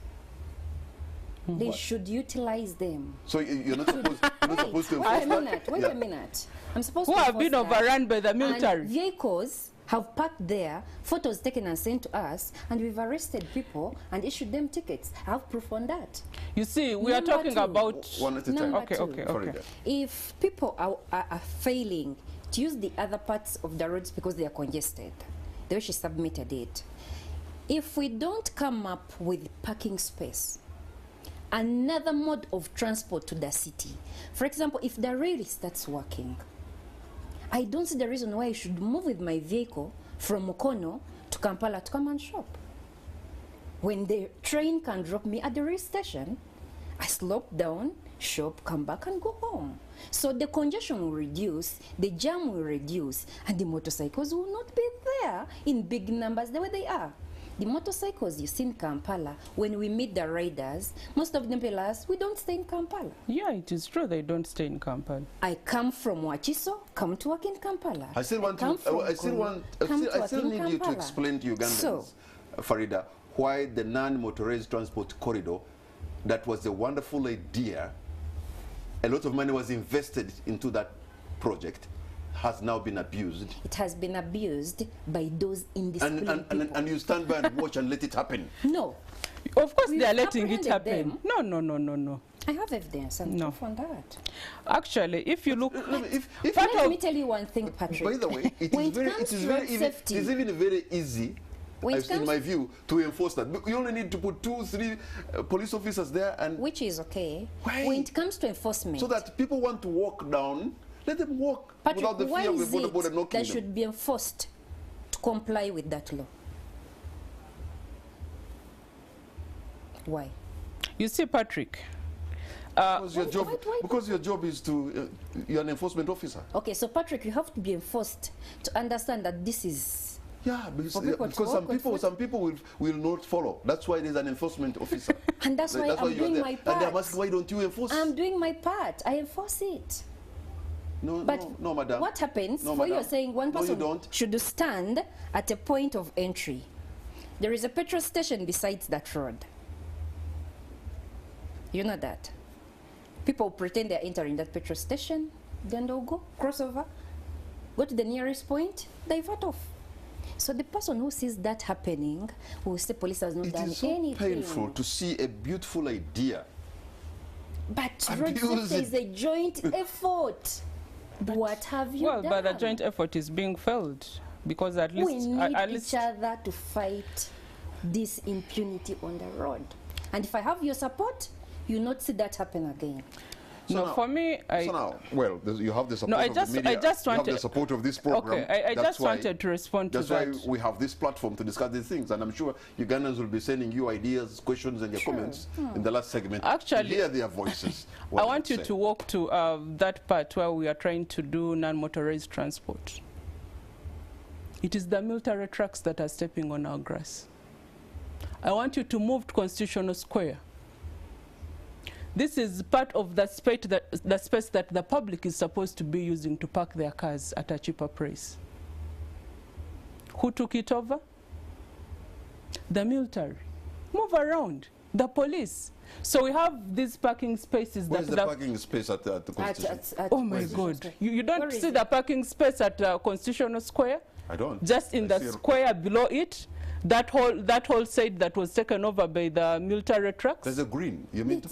Speaker 3: They should utilize them.
Speaker 1: So you're not supposed, to
Speaker 3: Wait a minute, wait a minute. I'm supposed
Speaker 2: Who
Speaker 3: to
Speaker 2: have been overrun by the military.
Speaker 3: And vehicles have parked there, photos taken and sent to us, and we've arrested people and issued them tickets. I have proof on that.
Speaker 2: You see, we are talking about...
Speaker 1: One at a time.
Speaker 2: Okay.
Speaker 3: If people are failing to use the other parts of the roads because they are congested, the way she submitted it, if we don't come up with parking space, another mode of transport to the city, for example, if the rail starts working, I don't see the reason why I should move with my vehicle from Mukono to Kampala to come and shop. When the train can drop me at the rail station, I slope down, shop, come back and go home. So the congestion will reduce, the jam will reduce, and the motorcycles will not be there in big numbers the way they are. The motorcycles you see in Kampala, when we meet the riders, most of them tell us, we don't stay in Kampala.
Speaker 2: Yeah, it is true they don't stay in Kampala.
Speaker 3: I come from Wachiso, come to work in Kampala.
Speaker 1: I still need you to explain to Ugandans, Faridah, why the non-motorized transport corridor, that was a wonderful idea, a lot of money was invested into that project, has now been abused.
Speaker 3: It has been abused by those indisciplined people.
Speaker 1: And you stand by and watch and let it happen.
Speaker 3: No.
Speaker 2: Of course they are letting it happen.
Speaker 3: Them.
Speaker 2: No.
Speaker 3: I have evidence and proof on that.
Speaker 2: Actually, if you look...
Speaker 3: Let me tell you one thing, Patrick.
Speaker 1: By the way, it is even very easy, in my view, to enforce that. You only need to put 2-3 police officers there, and
Speaker 3: which is okay.
Speaker 1: Why?
Speaker 3: When it comes to enforcement,
Speaker 1: so that people want to walk down, let them walk,
Speaker 3: Patrick,
Speaker 1: without the fear of the Boda Boda knocking them.
Speaker 3: That should be enforced to comply with that law. Why?
Speaker 2: You see, Patrick,
Speaker 1: because your job is to, you're an enforcement officer.
Speaker 3: Okay, so Patrick, you have to be enforced to understand that this is...
Speaker 1: Yeah, because some people will not follow. That's why there's an enforcement officer.
Speaker 3: And that's why I'm doing my part.
Speaker 1: And they're asking, why don't you enforce?
Speaker 3: I'm doing my part. I enforce it.
Speaker 1: No, madam.
Speaker 3: What happens, you're saying one person should stand at a point of entry. There is a petrol station besides that road. You know that. People pretend they're entering that petrol station, then they'll go, cross over, go to the nearest point, divert off. So the person who sees that happening will say police has not done anything.
Speaker 1: It is so painful to see a beautiful idea.
Speaker 3: But road safety is a joint effort. What have you done?
Speaker 2: Well, but the joint effort is being failed because at least...
Speaker 3: We need each other to fight this impunity on the road. And if I have your support, you'll not see that happen again.
Speaker 2: So now, for me,
Speaker 1: you have the support of the media. You have the support of this program.
Speaker 2: Okay, I just wanted to respond to that.
Speaker 1: That's why we have this platform to discuss these things, and I'm sure Ugandans will be sending you ideas, questions, and your comments in the last segment.
Speaker 2: Actually,
Speaker 1: to hear their voices.
Speaker 2: I want you to walk to that part where we are trying to do non-motorized transport. It is the military trucks that are stepping on our grass. I want you to move to Constitutional Square. This is part of the space that the public is supposed to be using to park their cars at a cheaper price. Who took it over? The military. Move around. The police. So we have these parking spaces.
Speaker 1: Where's the parking space at the Constitution?
Speaker 2: Oh my God. You don't see the parking space at Constitutional Square?
Speaker 1: I don't.
Speaker 2: Just in the square below it. That whole side that was taken over by the military trucks.
Speaker 1: There's a green. You mean to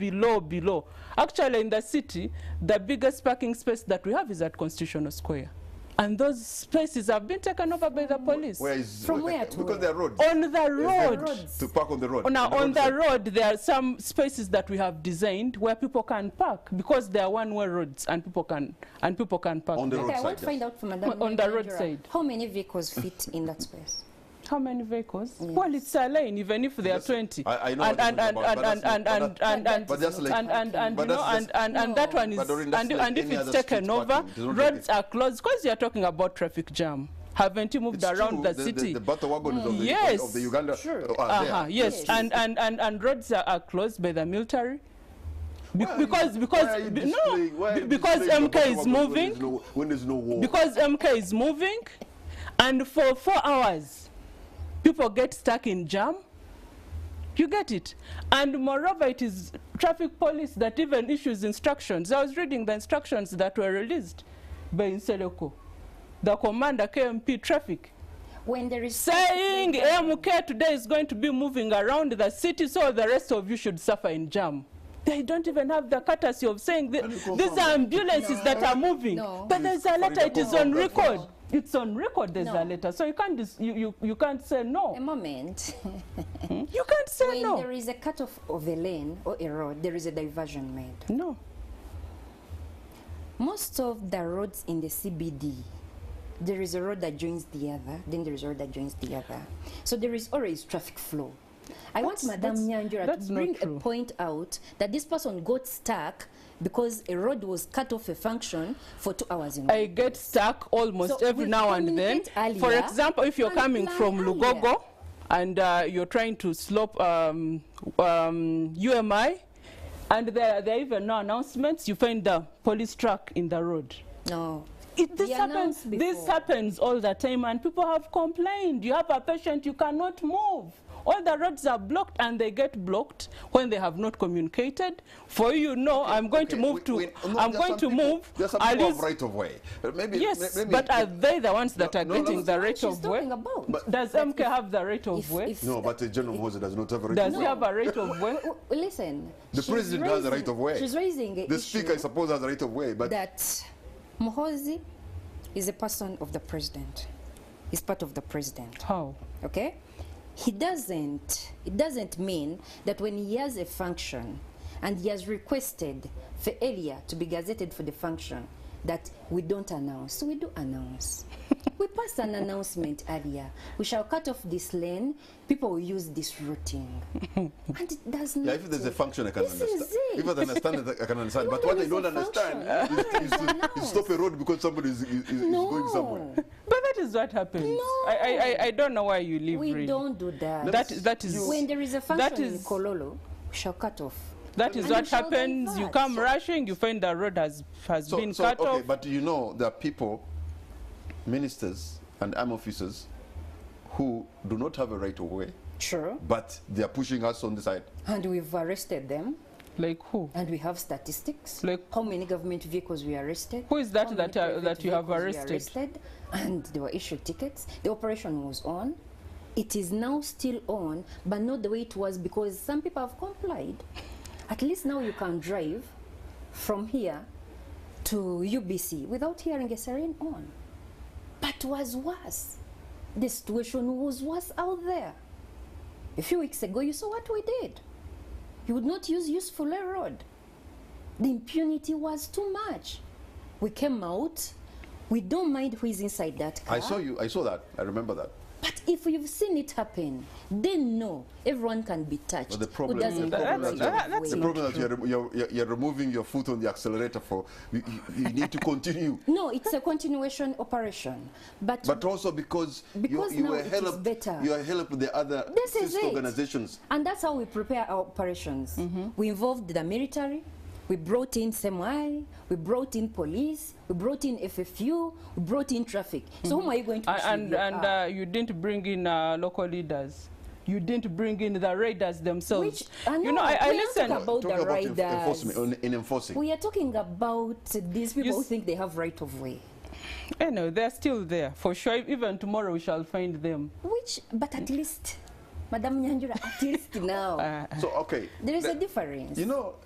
Speaker 2: No. Below. Actually, in the city, the biggest parking space that we have is at Constitutional Square. And those spaces have been taken over by the police.
Speaker 3: Where to?
Speaker 1: Because they're roads.
Speaker 2: On the road.
Speaker 1: To park on the road.
Speaker 2: Now, on the road, there are some spaces that we have designed where people can park because they are one-way roads and people can park
Speaker 1: on the roadside.
Speaker 3: I want to find out from Madam
Speaker 2: on the roadside.
Speaker 3: How many vehicles fit in that space?
Speaker 2: How many vehicles?
Speaker 3: Yes.
Speaker 2: Well, it's a lane, even if there are 20.
Speaker 1: I know.
Speaker 2: And that one is, and if it's taken over, roads are closed because you're talking about traffic jam. Haven't you moved around the city?
Speaker 1: The battle wagons of the,
Speaker 2: yes.
Speaker 1: of the Uganda
Speaker 2: are there. Yes, and roads are closed by the military. Because MK is moving.
Speaker 1: When there's no war.
Speaker 2: Because MK is moving, and for 4 hours, people get stuck in jam. You get it? And moreover, it is traffic police that even issues instructions. I was reading the instructions that were released by Inseleko, the commander KMP traffic,
Speaker 3: when there is
Speaker 2: saying MK today is going to be moving around the city, so the rest of you should suffer in jam. They don't even have the courtesy of saying these are ambulances that are moving. No. But there's a letter, it is on record. It's on record, there's a letter. So you can't, you can't say no.
Speaker 3: A moment.
Speaker 2: You can't say no.
Speaker 3: When there is a cut-off of a lane or a road, there is a diversion made.
Speaker 2: No.
Speaker 3: Most of the roads in the CBD, there is a road that joins the other, then there is a road that joins the other. So there is always traffic flow. I want Madam Nyanjura to bring a point out that this person got stuck because a road was cut off a function for 2 hours in a
Speaker 2: I get stuck almost every now and then. For example, if you're coming from Lugogo and you're trying to slope UMI, and there are even no announcements, you find the police truck in the road.
Speaker 3: No.
Speaker 2: This happens all the time, and people have complained. You have a patient, you cannot move. All the roads are blocked, and they get blocked when they have not communicated. For you know, I'm going to move to. I'm going to move.
Speaker 1: There's some people have right of way.
Speaker 2: Yes, but are they the ones that are getting the right of way? Does MK have the right of way?
Speaker 1: No, but the General Moses does not have a right
Speaker 2: of way.
Speaker 1: Does
Speaker 2: he have a right of way?
Speaker 3: Listen.
Speaker 1: The president has a right of way.
Speaker 3: She's raising
Speaker 1: the speaker, I suppose, has a right of way, but
Speaker 3: that Muhoozi is a person of the president. He's part of the president.
Speaker 2: How?
Speaker 3: Okay. It doesn't mean that when he has a function and he has requested for earlier to be gazetted for the function that we don't announce. So we do announce. We passed an announcement earlier. We shall cut off this lane. People will use this routing. And it does not.
Speaker 1: Yeah, if there's a function, I can understand. If I understand it, I can understand. But what I don't understand is to stop a road because somebody is going somewhere.
Speaker 2: But that is what happens.
Speaker 3: No.
Speaker 2: I don't know why you live.
Speaker 3: We don't do that.
Speaker 2: That is
Speaker 3: when there is a function in Kololo, we shall cut off.
Speaker 2: That is what happens. You come rushing, you find the road has been cut off.
Speaker 1: But you know, there are people, ministers and army officers, who do not have a right of way.
Speaker 3: Sure.
Speaker 1: But they are pushing us on the side.
Speaker 3: And we've arrested them.
Speaker 2: Like who?
Speaker 3: And we have statistics.
Speaker 2: Like
Speaker 3: how many government vehicles we arrested.
Speaker 2: Who is that that you have arrested?
Speaker 3: And they were issued tickets. The operation was on. It is now still on, but not the way it was because some people have complied. At least now you can drive from here to UBC without hearing a siren on. But it was worse. The situation was worse out there. A few weeks ago, you saw what we did. You would not use useful road. The impunity was too much. We came out. We don't mind who is inside that car.
Speaker 1: I saw that. I remember that.
Speaker 3: But if you've seen it happen, then no, everyone can be touched.
Speaker 1: But the problem is that you're removing your foot on the accelerator for, you need to continue.
Speaker 3: No, it's a continuation operation. But also
Speaker 1: because you are helped the other sister organizations.
Speaker 3: And that's how we prepare our operations. We involved the military. We brought in SMI, we brought in police, we brought in FFU, we brought in traffic. So whom are you going to
Speaker 2: And you didn't bring in local leaders. You didn't bring in the raiders themselves.
Speaker 3: You know, I listen about the raiders.
Speaker 1: In enforcing.
Speaker 3: We are talking about these people who think they have right of way.
Speaker 2: I know, they're still there. For sure, even tomorrow we shall find them.
Speaker 3: But at least, Madam Nyanjura, at least now.
Speaker 1: So, okay.
Speaker 3: There is a difference.
Speaker 1: You know,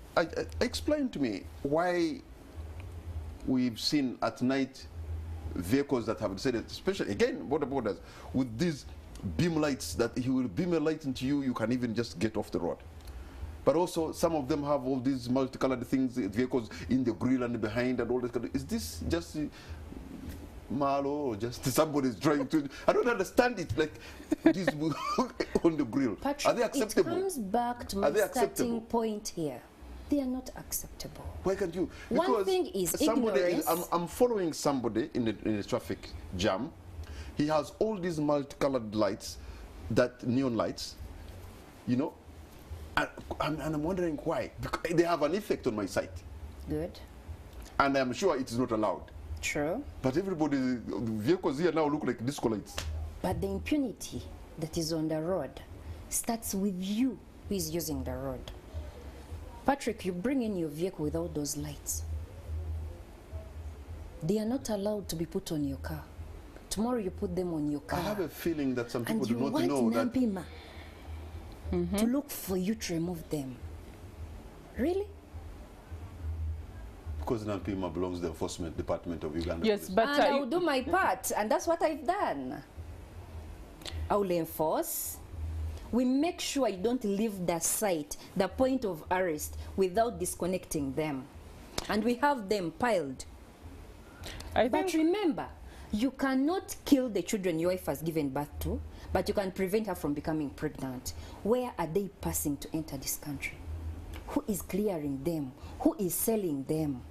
Speaker 1: explain to me why we've seen at night vehicles that have decided, especially again Boda Bodas, with these beam lights that he will beam a light into you, you can even just get off the road. But also some of them have all these multicolored things, vehicles in the grill and behind and all this. Is this just Malo, just somebody's trying to. I don't understand it. Like this on the grill.
Speaker 3: Patrick,
Speaker 1: are they acceptable?
Speaker 3: It comes back to my starting point here. They are not acceptable.
Speaker 1: Why can't you?
Speaker 3: Because one thing is ignorance.
Speaker 1: I'm following somebody in a traffic jam. He has all these multicolored lights, that neon lights, you know, and I'm wondering why. Because they have an effect on my sight.
Speaker 3: Good.
Speaker 1: And I'm sure it is not allowed.
Speaker 3: True.
Speaker 1: But everybody, the vehicles here now look like disco lights.
Speaker 3: But the impunity that is on the road starts with you who is using the road. Patrick, you bring in your vehicle without those lights. They are not allowed to be put on your car. Tomorrow you put them on your car.
Speaker 1: I have a feeling that some people do not know
Speaker 3: that. And you want
Speaker 1: Nampiima
Speaker 3: to look for you to remove them. Really?
Speaker 1: Because Nampiima belongs to the enforcement department of Uganda.
Speaker 2: Yes,
Speaker 1: Police.
Speaker 2: but
Speaker 3: and I will do my part, and that's what I've done. I will enforce. We make sure I don't leave the site, the point of arrest, without disconnecting them. And we have them piled. But remember, you cannot kill the children your wife has given birth to, but you can prevent her from becoming pregnant. Where are they passing to enter this country? Who is clearing them? Who is selling them?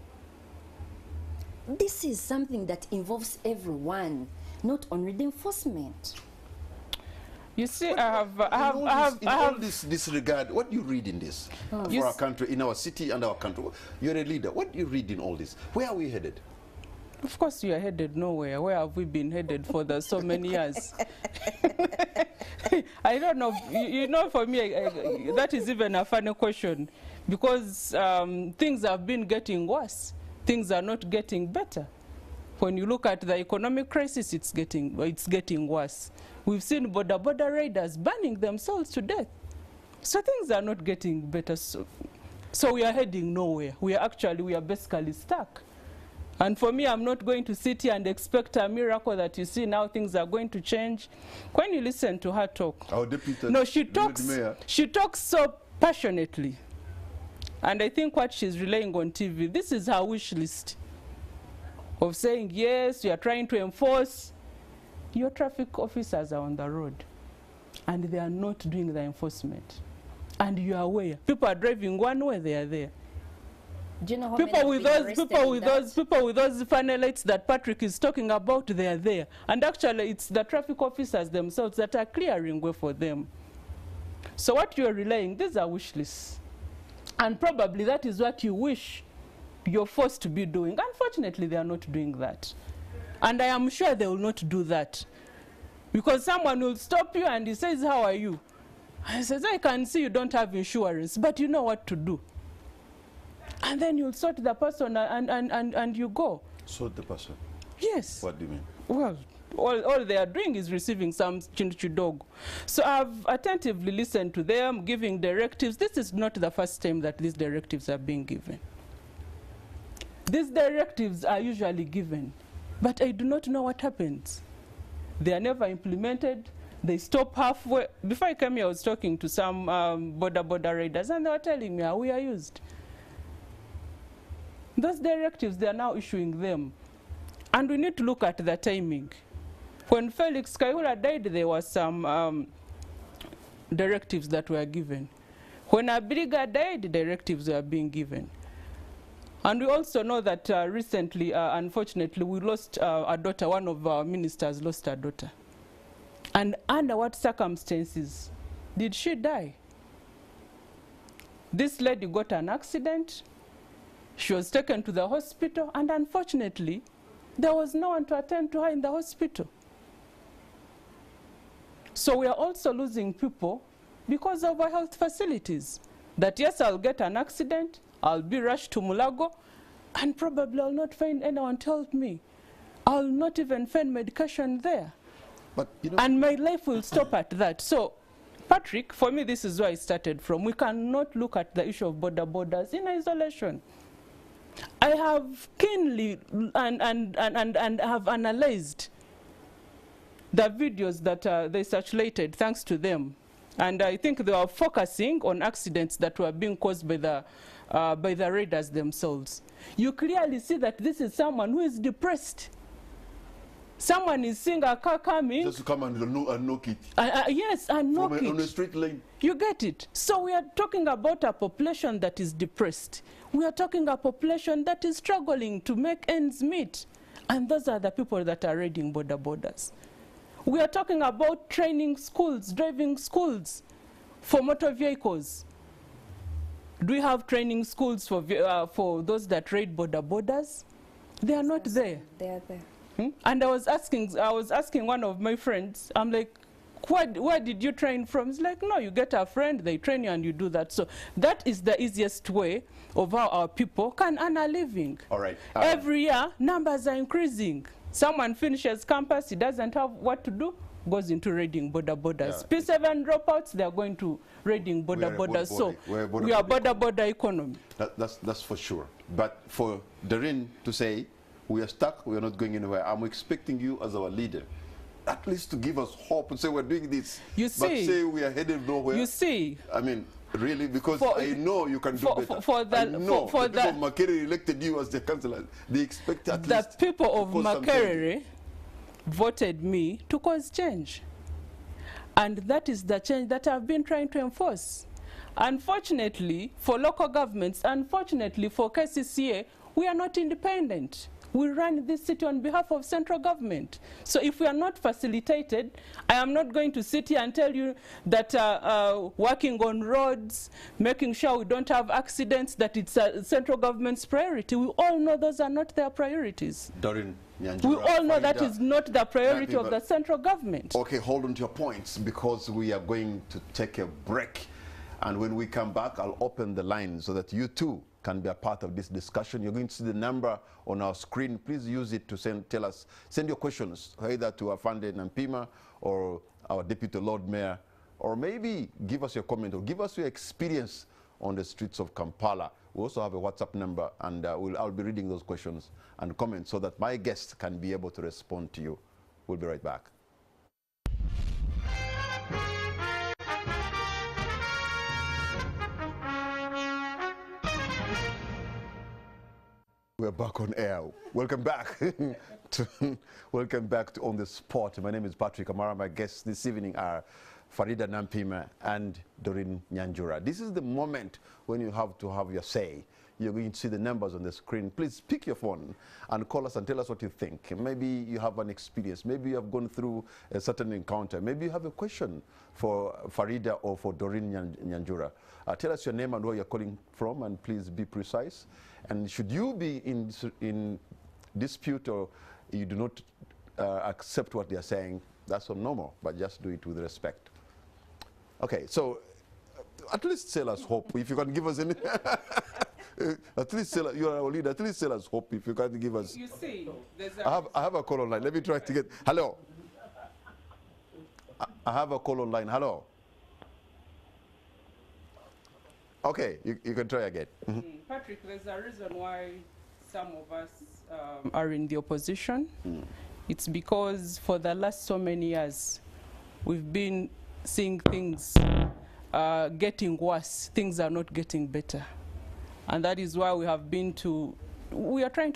Speaker 3: This is something that involves everyone, not only the enforcement.
Speaker 2: You see, I have
Speaker 1: this disregard. What do you read in this for our country, in our city and our country? You're a leader. What do you read in all this? Where are we headed?
Speaker 2: Of course, we are headed nowhere. Where have we been headed for so many years? I don't know. You know, for me, that is even a funny question, because things have been getting worse. Things are not getting better. When you look at the economic crisis, it's getting worse. We've seen Boda Boda raiders burning themselves to death. So things are not getting better. So we are heading nowhere. We are basically stuck. And for me, I'm not going to sit here and expect a miracle that you see now things are going to change. When you listen to her talk,
Speaker 1: our deputy,
Speaker 2: no, she talks so passionately. And I think what she's relaying on TV, this is her wish list of saying, yes, you are trying to enforce. Your traffic officers are on the road, and they are not doing the enforcement. And you are aware. People are driving one way, they are there.
Speaker 3: Do you know how
Speaker 2: people with those funnel lights that Patrick is talking about, they are there. And actually, it's the traffic officers themselves that are clearing way for them. So what you are relaying, these are wish lists. And probably that is what you wish you're forced to be doing. Unfortunately, they are not doing that. And I am sure they will not do that. Because someone will stop you and he says, how are you? I says, I can see you don't have insurance, but you know what to do. And then you'll sort the person and you go.
Speaker 1: Sort the person?
Speaker 2: Yes.
Speaker 1: What do you mean?
Speaker 2: Well, all they are doing is receiving some chinchidog. So I've attentively listened to them, giving directives. This is not the first time that these directives are being given. These directives are usually given, but I do not know what happens. They are never implemented. They stop halfway. Before I came here, I was talking to some Boda Boda raiders, and they were telling me how we are used. Those directives, they are now issuing them. And we need to look at the timing. When Felix Kaihura died, there were some directives that were given. When Abiriga died, directives were being given. And we also know that recently, unfortunately, we lost a daughter. One of our ministers lost a daughter. And under what circumstances did she die? This lady got an accident. She was taken to the hospital, and unfortunately, there was no one to attend to her in the hospital. So we are also losing people because of our health facilities. That yes, I'll get an accident, I'll be rushed to Mulago, and probably I'll not find anyone to help me. I'll not even find medication there.
Speaker 1: But, you know,
Speaker 2: and my life will stop at that. So, Patrick, for me, this is where I started from. We cannot look at the issue of Boda Bodas in isolation. I have keenly and have analyzed the videos that they circulated, thanks to them. And I think they were focusing on accidents that were being caused by the raiders themselves. You clearly see that this is someone who is depressed. Someone is seeing a car coming.
Speaker 1: Just to come and knock it.
Speaker 2: Yes, and knock it.
Speaker 1: On a straight lane.
Speaker 2: You get it? So we are talking about a population that is depressed. We are talking a population that is struggling to make ends meet. And those are the people that are raiding Boda Bodas. We are talking about training schools, driving schools for motor vehicles. Do we have training schools for those that raid Boda Bodas? They are not there.
Speaker 3: They are there.
Speaker 2: And I was asking one of my friends, I'm like, where did you train from? It's like, no, you get a friend, they train you and you do that. So that is the easiest way of how our people can earn a living.
Speaker 1: All right.
Speaker 2: Every year, numbers are increasing. Someone finishes campus, he doesn't have what to do, goes into raiding Boda Bodas.
Speaker 1: Yeah.
Speaker 2: P7 dropouts, they are going to raiding Boda Bodas. So we are Boda Boda economy.
Speaker 1: That's for sure. But for Doreen to say, we are stuck, we are not going anywhere, I'm expecting you as our leader at least to give us hope and say we're doing this.
Speaker 2: You see,
Speaker 1: but say we are headed nowhere.
Speaker 2: You see,
Speaker 1: I mean, really, because I know you can do better.
Speaker 2: I know
Speaker 1: the people of Makerere elected you as their councillor. They expect at least
Speaker 2: the people of Makerere voted me to cause change. And that is the change that I've been trying to enforce. Unfortunately, for local governments, unfortunately for KCCA, we are not independent. We run this city on behalf of central government. So if we are not facilitated, I am not going to sit here and tell you that working on roads, making sure we don't have accidents, that it's a central government's priority. We all know those are not their priorities.
Speaker 1: Doreen, Nyanjura,
Speaker 2: we all know that is not the priority
Speaker 1: Nampiima.
Speaker 2: of the central government.
Speaker 1: Okay, hold on to your points because we are going to take a break. And when we come back, I'll open the line so that you too can be a part of this discussion. You're going to see the number on our screen. Please use it to send your questions either to Faridah Nampiima or our Deputy Lord Mayor, or maybe give us your comment or give us your experience on the streets of Kampala. We also have a WhatsApp number, and I'll be reading those questions and comments so that my guests can be able to respond to you. We'll be right back. We're back on air. Welcome back welcome back to On the Spot. My name is Patrick Amara. My guests this evening are Faridah Nampiima and Doreen Nyanjura. This is the moment when you have to have your say. You're going to see the numbers on the screen. Please pick your phone and call us and tell us what you think. Maybe you have an experience. Maybe you have gone through a certain encounter. Maybe you have a question for Faridah or for Doreen Nyanjura. Tell us your name and where you're calling from, and please be precise. And should you be in dispute or you do not accept what they are saying, that's normal, but just do it with respect. Okay, so at least tell us hope. If you can give us any... at least tell us, you are our leader, at least tell us hope if you can give us...
Speaker 2: You see,
Speaker 1: I have a call online. Let me try to get... Hello. I have a call online. Hello. Okay, you can try again.
Speaker 2: Patrick, there's a reason why some of us are in the opposition. It's because for the last so many years, we've been seeing things getting worse. Things are not getting better. And that is why we are trying to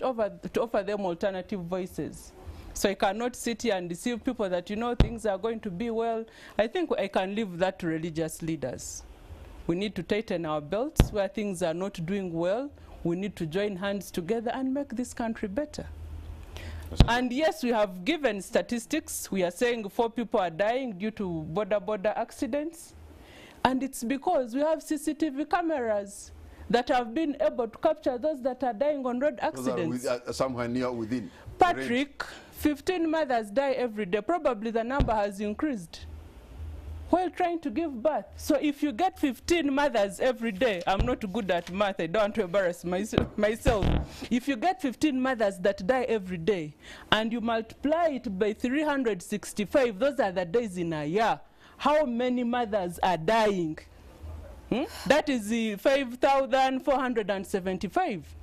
Speaker 2: offer them alternative voices. So I cannot sit here and deceive people that, you know, things are going to be well. I think I can leave that to religious leaders. We need to tighten our belts where things are not doing well. We need to join hands together and make this country better. And yes, we have given statistics. We are saying 4 people are dying due to Boda Boda accidents. And it's because we have CCTV cameras that have been able to capture those that are dying on road accidents.
Speaker 1: Somewhere near within.
Speaker 2: Patrick, 15 mothers die every day. Probably the number has increased while trying to give birth. So if you get 15 mothers every day, I'm not good at math, I don't want to embarrass myself. If you get 15 mothers that die every day, and you multiply it by 365, those are the days in a year, how many mothers are dying? That is 5,475.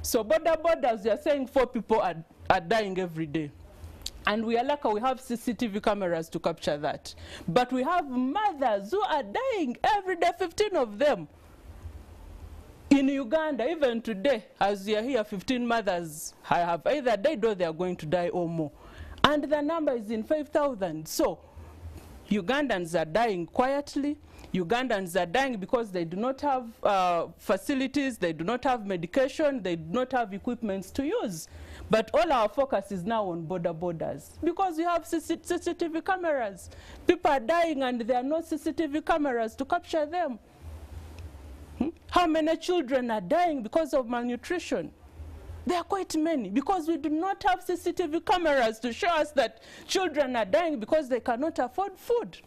Speaker 2: So Boda Bodas, they are saying 4 people are dying every day. And we are lucky we have CCTV cameras to capture that. But we have mothers who are dying every day, 15 of them. In Uganda, even today, as we are here, 15 mothers have either died or they are going to die or more. And the number is in 5,000. So Ugandans are dying quietly. Ugandans are dying because they do not have facilities, they do not have medication, they do not have equipments to use. But all our focus is now on Boda Bodas because we have CCTV cameras. People are dying and there are no CCTV cameras to capture them. How many children are dying because of malnutrition? There are quite many because we do not have CCTV cameras to show us that children are dying because they cannot afford food.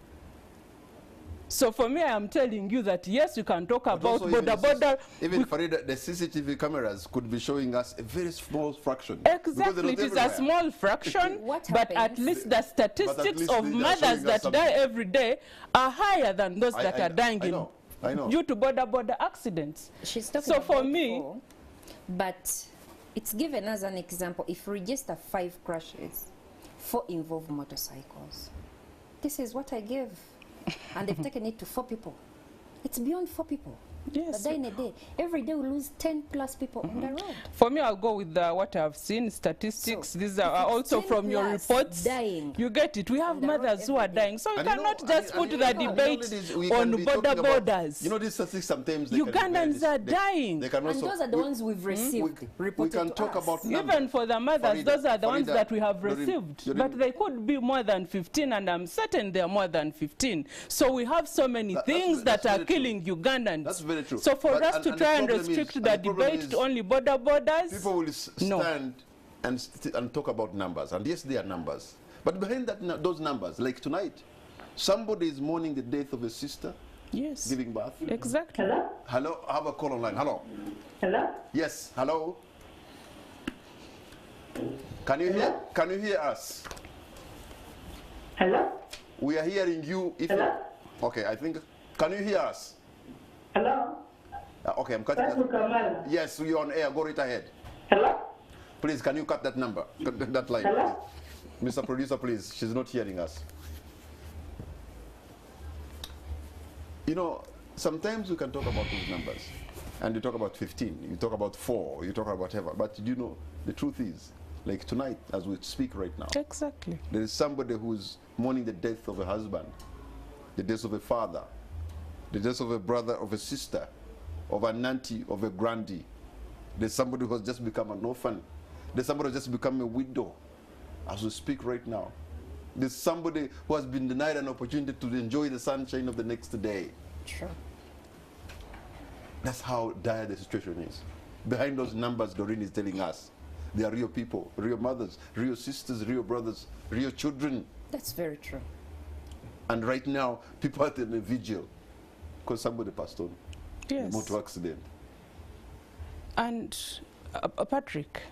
Speaker 2: So for me, I am telling you that yes, you can talk about Boda Boda.
Speaker 1: Even Faridah, the CCTV cameras could be showing us a very small fraction.
Speaker 2: Exactly, it is a small fraction, but at least the statistics of mothers that die every day are higher than those that are dying due to Boda Boda accidents.
Speaker 3: She's talking
Speaker 2: so for
Speaker 3: about
Speaker 2: me,
Speaker 3: 4, but it's given as an example. If we register 5 crashes, 4 involve motorcycles. This is what I gave. And they've taken it to 4 people. It's beyond 4 people.
Speaker 2: Yes.
Speaker 3: But in a day, every day we lose 10+ people on the road.
Speaker 2: For me, I'll go with what I've seen, statistics. So these are also from your reports.
Speaker 3: Dying.
Speaker 2: You get it. We have mothers who are dying. So we cannot just put the debate on Boda Bodas.
Speaker 1: You know, these statistics sometimes
Speaker 2: Ugandans are dying.
Speaker 1: They can also,
Speaker 3: and those are the ones we've received.
Speaker 1: We can talk about numbers.
Speaker 2: Even for the mothers, those are the ones that we have received.
Speaker 1: Doreen.
Speaker 2: But they could be more than 15, and I'm certain they are more than 15. So we have so many things that are killing Ugandans.
Speaker 1: That's very true.
Speaker 2: So for us to try and restrict the debate to only Boda Bodas,
Speaker 1: people will stand and talk about numbers. And yes, they are numbers. But behind that, those numbers, like tonight, somebody is mourning the death of a sister.
Speaker 2: Yes.
Speaker 1: Giving birth.
Speaker 2: Exactly.
Speaker 4: Hello?
Speaker 1: Hello? I have a call online. Hello?
Speaker 4: Hello?
Speaker 1: Yes. Hello? Can you hear? Can you hear us?
Speaker 4: Hello?
Speaker 1: We are hearing you.
Speaker 4: Hello?
Speaker 1: Okay, I think. Can you hear us?
Speaker 4: Hello?
Speaker 1: Okay, I'm cutting that.
Speaker 4: Kampala.
Speaker 1: Yes, you're on air. Go right ahead.
Speaker 4: Hello?
Speaker 1: Please, can you cut that number? Cut that line.
Speaker 4: Hello?
Speaker 1: Mr. Producer, please. She's not hearing us. You know, sometimes we can talk about those numbers. And you talk about 15, you talk about 4, you talk about whatever. But you know, the truth is, like tonight, as we speak right now,
Speaker 2: exactly,
Speaker 1: there is somebody who's mourning the death of a husband, the death of a father, the death of a brother, of a sister, of an auntie, of a grandee. There's somebody who has just become an orphan. There's somebody who has just become a widow as we speak right now. There's somebody who has been denied an opportunity to enjoy the sunshine of the next day.
Speaker 3: Sure.
Speaker 1: That's how dire the situation is. Behind those numbers, Doreen is telling us, they are real people, real mothers, real sisters, real brothers, real children.
Speaker 3: That's very true.
Speaker 1: And right now, people are in a vigil because somebody passed on.
Speaker 2: Yes.
Speaker 1: Motor accident.
Speaker 2: And Patrick,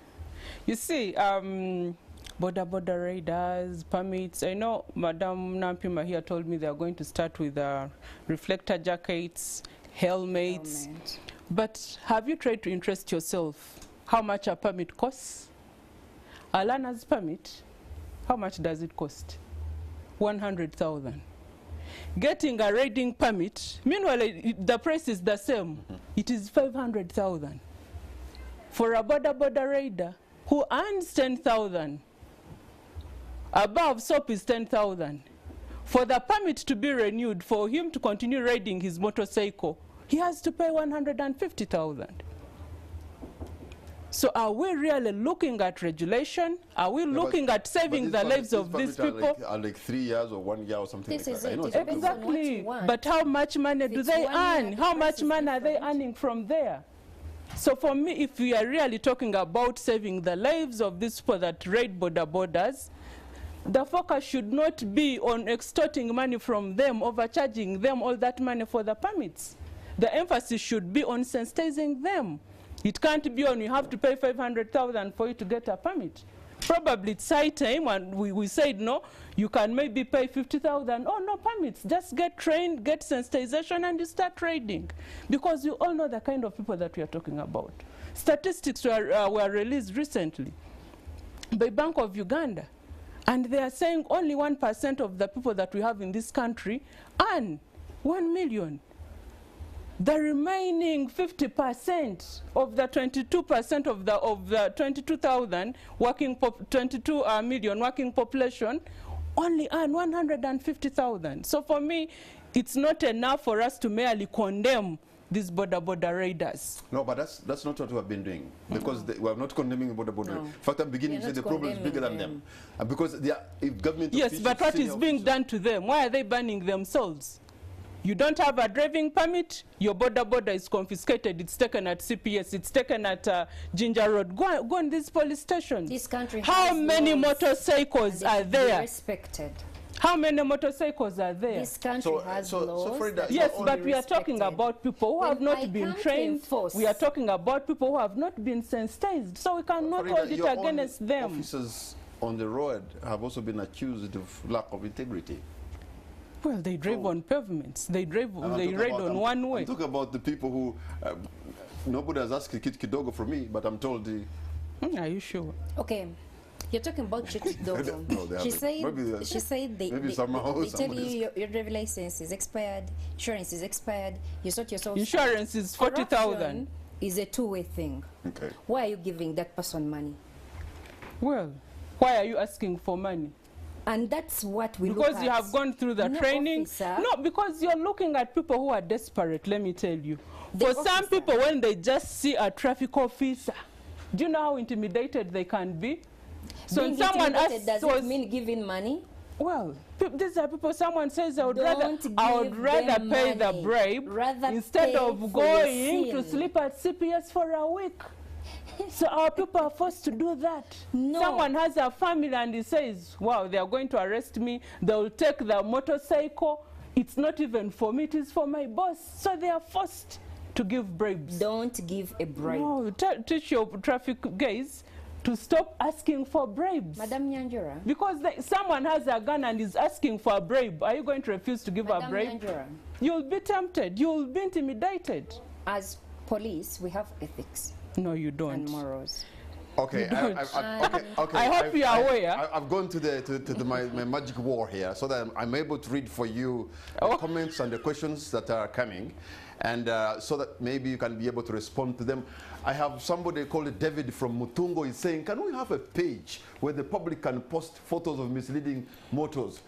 Speaker 2: you see, Boda Boda radars, permits. I know Madam Nampiima here told me they are going to start with reflector jackets, helmets. But have you tried to interest yourself how much a permit costs? A learner's permit, how much does it cost? 100,000. Getting a raiding permit, meanwhile, the price is the same. It is 500,000. For a Boda Boda raider who earns 10,000, above SOP is 10,000. For the permit to be renewed, for him to continue riding his motorcycle, he has to pay 150,000. So are we really looking at regulation? Are we looking at saving the lives of these people?
Speaker 1: Are like 3 years or 1 year or something
Speaker 3: This
Speaker 1: like
Speaker 3: is
Speaker 1: that.
Speaker 3: it.
Speaker 1: I know
Speaker 3: It
Speaker 2: Exactly.
Speaker 3: want.
Speaker 2: But how much money do
Speaker 3: it's
Speaker 2: they
Speaker 3: 1 year,
Speaker 2: earn?
Speaker 3: the
Speaker 2: How
Speaker 3: price
Speaker 2: much
Speaker 3: is
Speaker 2: money are they
Speaker 3: different.
Speaker 2: earning from there? So for me, if we are really talking about saving the lives of these people that raid Boda Bodas, the focus should not be on extorting money from them, overcharging them all that money for the permits. The emphasis should be on sensitizing them. It can't be on you have to pay 500,000 for you to get a permit. Probably it's high time, and we said no, you can maybe pay 50,000. Oh, no permits. Just get trained, get sensitization, and you start trading. Because you all know the kind of people that we are talking about. Statistics were released recently by Bank of Uganda. And they are saying only 1% of the people that we have in this country earn 1 million. The remaining 50% of the 22% of the 22,000 22 million working population only earn 150,000. So for me, it's not enough for us to merely condemn these Boda Boda raiders.
Speaker 1: No, but that's not what we have been doing, because we are not condemning Boda Boda.
Speaker 3: No.
Speaker 1: In fact, I'm beginning to say the problem is bigger than them. And because they are, if government
Speaker 2: Yes,
Speaker 1: officials,
Speaker 2: but what is being
Speaker 1: officials,
Speaker 2: done to them? Why are they banning themselves? You don't have a driving permit, your Boda Boda is confiscated, it's taken at CPS, it's taken at Ginger Road. Go on these police stations.
Speaker 3: This country
Speaker 2: How
Speaker 3: has
Speaker 2: many
Speaker 3: laws,
Speaker 2: motorcycles
Speaker 3: and they
Speaker 2: are
Speaker 3: should be
Speaker 2: there?
Speaker 3: respected.
Speaker 2: How many motorcycles are there?
Speaker 3: This country has laws.
Speaker 1: Faridah,
Speaker 3: that
Speaker 2: Yes,
Speaker 3: should
Speaker 2: but
Speaker 3: be
Speaker 2: we are talking
Speaker 3: respected.
Speaker 2: about people who have
Speaker 3: When I
Speaker 2: not been
Speaker 3: can't
Speaker 2: trained.
Speaker 3: enforce-
Speaker 2: We are talking about people who have not been sensitized. So we cannot
Speaker 1: Faridah,
Speaker 2: hold it
Speaker 1: your own
Speaker 2: against them.
Speaker 1: officers on the road have also been accused of lack of integrity.
Speaker 2: Well, they drive on pavements. They drive.
Speaker 1: And I'm
Speaker 2: They
Speaker 1: talking
Speaker 2: ride
Speaker 1: about-
Speaker 2: on one way.
Speaker 1: I'm talking about the people who, nobody has asked Kit Kidogo from me, but I'm told the...
Speaker 2: Are you sure?
Speaker 3: Okay, you're talking about Chit Dogo.
Speaker 1: No, they
Speaker 3: She
Speaker 1: haven't.
Speaker 3: said,
Speaker 1: Maybe
Speaker 3: she said they tell
Speaker 1: somebody's-
Speaker 3: you your driver license is expired, insurance is expired, you sort yourself.
Speaker 2: Insurance is 40,000.
Speaker 3: Corruption is a two-way thing.
Speaker 1: Okay.
Speaker 3: Why are you giving that person money?
Speaker 2: Well, why are you asking for money?
Speaker 3: And that's what we look
Speaker 2: Because
Speaker 3: at.
Speaker 2: you have gone through the
Speaker 3: No,
Speaker 2: training.
Speaker 3: officer.
Speaker 2: No, because you're looking at people who are desperate, let me tell you.
Speaker 3: The
Speaker 2: For some
Speaker 3: officer.
Speaker 2: people, when they just see a traffic officer, do you know how intimidated they can be? So
Speaker 3: Being
Speaker 2: when someone
Speaker 3: intimidated,
Speaker 2: asks,
Speaker 3: does it mean giving money?
Speaker 2: well, these are people, someone says, I would
Speaker 3: Don't give
Speaker 2: rather
Speaker 3: them
Speaker 2: pay the
Speaker 3: money.
Speaker 2: bribe
Speaker 3: Rather
Speaker 2: instead
Speaker 3: pay
Speaker 2: of
Speaker 3: for
Speaker 2: going
Speaker 3: your
Speaker 2: to
Speaker 3: sin.
Speaker 2: sleep at CPS for a week. So our people are forced to do that.
Speaker 3: No.
Speaker 2: Someone has a family and he says, wow, they are going to arrest me. They will take the motorcycle. It's not even for me, it is for my boss. So they are forced to give bribes.
Speaker 3: Don't give a bribe.
Speaker 2: No, teach your traffic guys to stop asking for bribes.
Speaker 3: Madam Nyanjura.
Speaker 2: Because someone has a gun and is asking for a bribe. Are you going to refuse to give a
Speaker 3: Madam
Speaker 2: bribe?
Speaker 3: Nyanjura.
Speaker 2: You'll be tempted. You'll be intimidated.
Speaker 3: As police, we have ethics
Speaker 2: No, you don't.
Speaker 3: and morals.
Speaker 1: Okay,
Speaker 2: You don't.
Speaker 1: okay.
Speaker 2: I hope you are aware.
Speaker 1: I've gone to my magic war here, so that I'm able to read for you the comments and the questions that are coming, and so that maybe you can be able to respond to them. I have somebody called David from Mutungo is saying, can we have a page where the public can post photos of misleading motorists,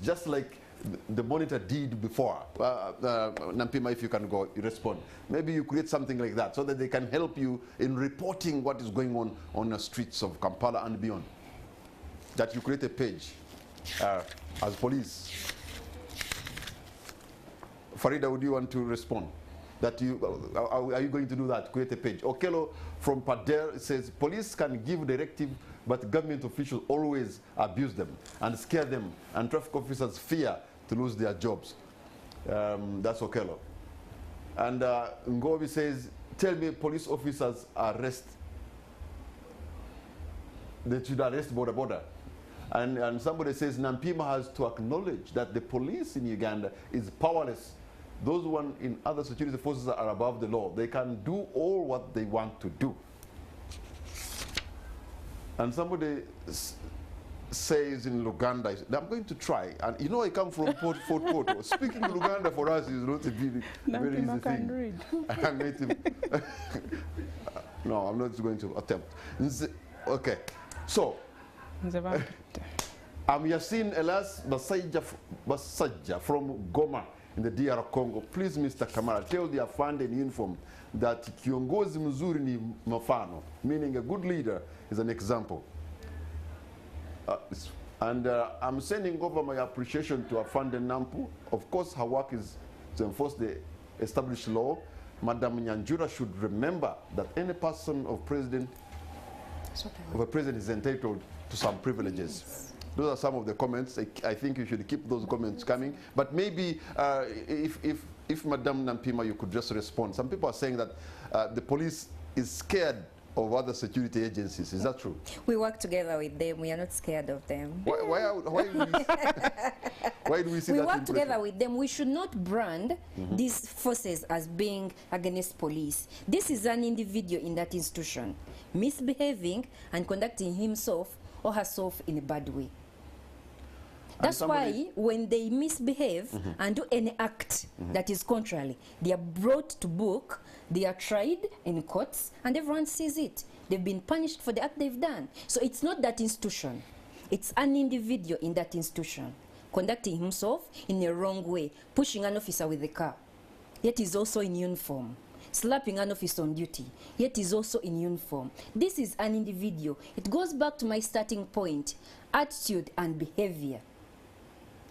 Speaker 1: just like the monitor did before? Nampiima, if you can go respond. Maybe you create something like that so that they can help you in reporting what is going on the streets of Kampala and beyond. That you create a page as police. Faridah, would you want to respond? That are you going to do that? Create a page. Okello from Pader says police can give directive, but government officials always abuse them and scare them, and traffic officers fear to lose their jobs. That's Okello. And Ngobi says, tell me police officers they should arrest Boda Boda. And somebody says Nampiima has to acknowledge that the police in Uganda is powerless. Those one in other security forces are above the law. They can do all what they want to do. And somebody says in Uganda, I'm going to try. And you know, I come from Port. Speaking Uganda for us is not a very easy thing. I'm native. No, I'm not going to attempt. Okay, so I'm Yasin Elas Basajja from Goma in the DR Congo. Please, Mr. Kamara, tell the afande in uniform that kiongozi mzuri ni mfano, meaning a good leader is an example. And I'm sending over my appreciation to Afande Nampu. Of course, her work is to enforce the established law. Madam Nyanjura should remember that any person of a president is entitled to some privileges. Yes. Those are some of the comments. I think you should keep those comments coming. But maybe if Madam Nampiima, you could just respond. Some people are saying that the police is scared of other security agencies. Is that true?
Speaker 3: We work together with them. We are not scared of them.
Speaker 1: Why do we see
Speaker 3: we
Speaker 1: that
Speaker 3: work together with them. We should not brand these forces as being against police. This is an individual in that institution misbehaving and conducting himself or herself in a bad way. That's why when they misbehave and do any act that is contrary, they are brought to book, they are tried in courts, and everyone sees it. They've been punished for the act they've done. So it's not that institution. It's an individual in that institution conducting himself in a wrong way, pushing an officer with a car, yet he's also in uniform, slapping an officer on duty, yet he's also in uniform. This is an individual. It goes back to my starting point. Attitude and behavior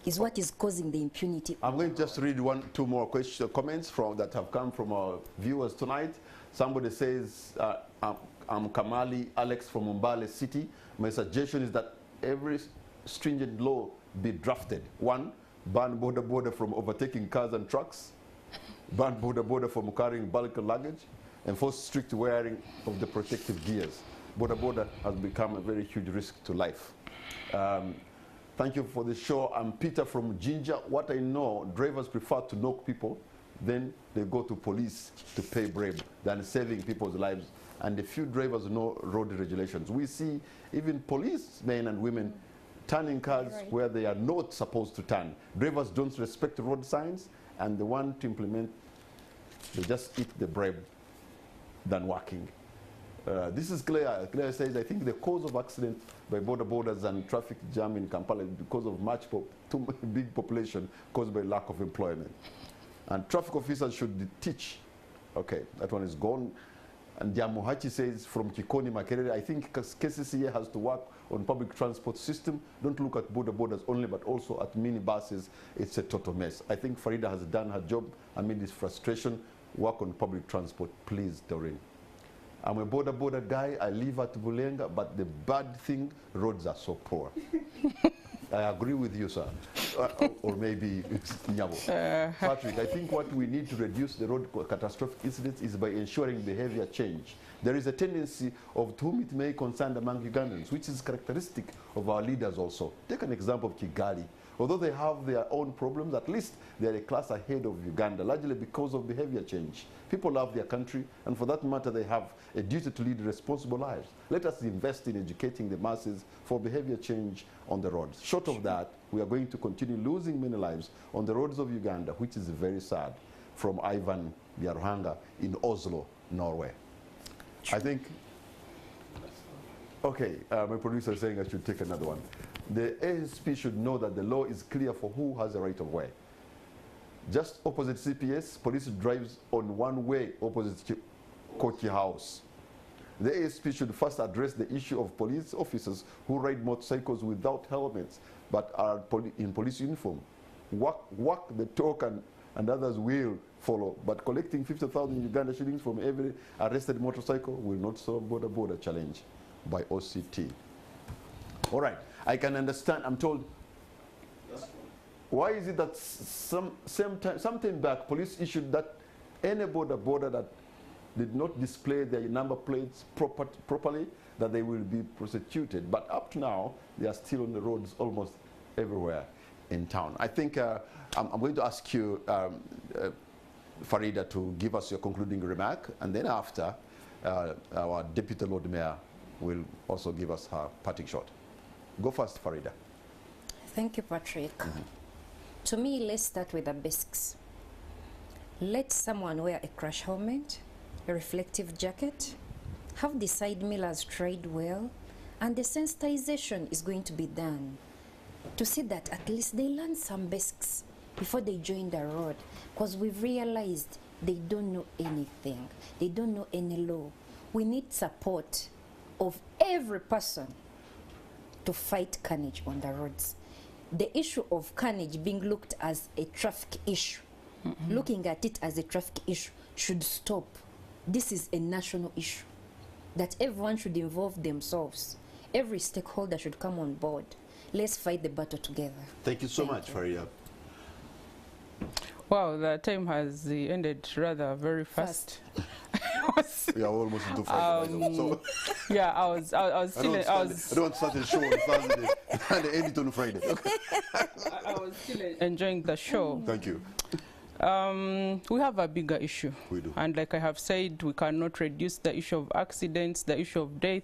Speaker 3: is what is causing the impunity. I'm
Speaker 1: going to just read two more comments that have come from our viewers tonight. Somebody says, I'm Kamali Alex from Mbale City. My suggestion is that every stringent law be drafted. 1, ban Boda Boda from overtaking cars and trucks. Ban Boda Boda from carrying bulk luggage. Enforce strict wearing of the protective gears. Boda Boda has become a very huge risk to life. Thank you for the show. I'm Peter from Ginger. What I know, drivers prefer to knock people, then they go to police to pay bribe than saving people's lives. And a few drivers know road regulations. We see even policemen and women turning cars where they are not supposed to turn. Drivers don't respect road signs, and they want to implement, they just eat the bribe than working. This is Claire. Claire says, I think the cause of accident by border borders and traffic jam in Kampala is because of too big population caused by lack of employment. And traffic officers should teach. Okay, that one is gone. And Diamuhachi says, from Kikoni Makerere, I think KCCA has to work on public transport system. Don't look at border borders only, but also at minibuses. It's a total mess. I think Faridah has done her job amid this frustration. Work on public transport, please, Doreen. I'm a Boda Boda guy. I live at Bulenga, but the bad thing, roads are so poor. I agree with you, sir. Or maybe it's Nyabo. Patrick, I think what we need to reduce the road catastrophic incidents is by ensuring behavior change. There is a tendency of to whom it may concern among Ugandans, which is characteristic of our leaders also. Take an example of Kigali. Although they have their own problems, at least they are a class ahead of Uganda, largely because of behavior change. People love their country, and for that matter, they have a duty to lead responsible lives. Let us invest in educating the masses for behavior change on the roads. Short of that, we are going to continue losing many lives on the roads of Uganda, which is very sad. From Ivan Yaruhanga in Oslo, Norway. I think, okay, my producer is saying I should take another one. The ASP should know that the law is clear for who has the right of way. Just opposite CPS, police drives on one way opposite Kochi House. The ASP should first address the issue of police officers who ride motorcycles without helmets but are in police uniform. Walk the talk and others will follow. But collecting 50,000 Uganda shillings from every arrested motorcycle will not solve Boda Boda challenge by OCT. All right, I can understand. I'm told. Why is it that sometime back police issued that any border that did not display their number plates properly, that they will be prosecuted. But up to now, they are still on the roads almost everywhere in town. I think I'm going to ask you, Faridah, to give us your concluding remark, and then after, our Deputy Lord Mayor will also give us her parting shot. Go first, Faridah.
Speaker 3: Thank you, Patrick. To me, let's start with the basics. Let someone wear a crash helmet, a reflective jacket, have the side mirrors tried well, and the sensitization is going to be done to see that at least they learn some basics before they join the road, because we've realized they don't know anything. They don't know any law. We need support of every person to fight carnage on the roads. The issue of carnage being looked as a traffic issue, looking at it as a traffic issue should stop. This is a national issue that everyone should involve themselves. Every stakeholder should come on board. Let's fight the battle together.
Speaker 1: Thank you so much, Faridah.
Speaker 2: Wow, the time has ended rather very fast.
Speaker 1: We are almost into fight right now. So
Speaker 2: yeah, I was still. I don't
Speaker 1: want to start the show on Thursday and end it on Friday. Okay.
Speaker 2: I was still enjoying the show.
Speaker 1: Thank you.
Speaker 2: We have a bigger issue.
Speaker 1: We do.
Speaker 2: And like I have said, we cannot reduce the issue of accidents, the issue of death,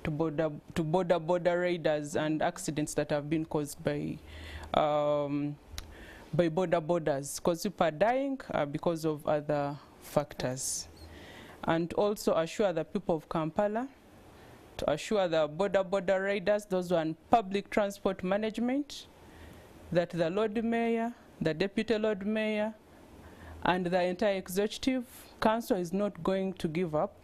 Speaker 2: to border raiders and accidents that have been caused by by Boda Bodas, because people are dying because of other factors. And also assure the people of Kampala, to assure the Boda Boda riders, those who are in public transport management, that the Lord Mayor, the Deputy Lord Mayor, and the entire Executive Council is not going to give up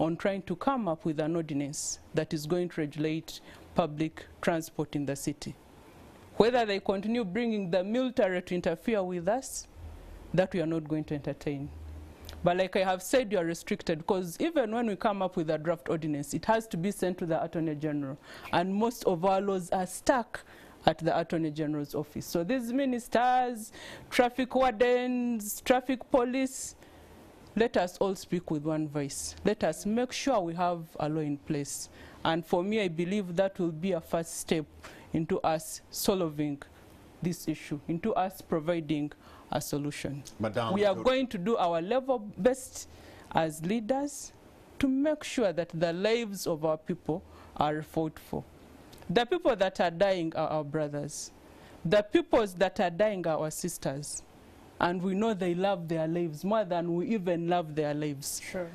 Speaker 2: on trying to come up with an ordinance that is going to regulate public transport in the city. Whether they continue bringing the military to interfere with us, that we are not going to entertain. But like I have said, you are restricted, because even when we come up with a draft ordinance, it has to be sent to the Attorney General. And most of our laws are stuck at the Attorney General's office. So these ministers, traffic wardens, traffic police, let us all speak with one voice. Let us make sure we have a law in place. And for me, I believe that will be a first step into us solving this issue, into us providing a solution.
Speaker 1: Madam,
Speaker 2: we are going to do our level best as leaders to make sure that the lives of our people are fought for. The people that are dying are our brothers. The people that are dying are our sisters. And we know they love their lives more than we even love their lives.
Speaker 3: Sure.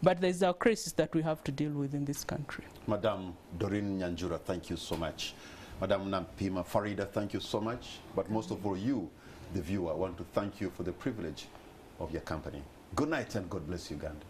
Speaker 2: But there's a crisis that we have to deal with in this country.
Speaker 1: Madam Doreen Nyanjura, thank you so much. Madam Nampiima, Faridah, thank you so much. But most of all, you, the viewer, want to thank you for the privilege of your company. Good night and God bless Uganda.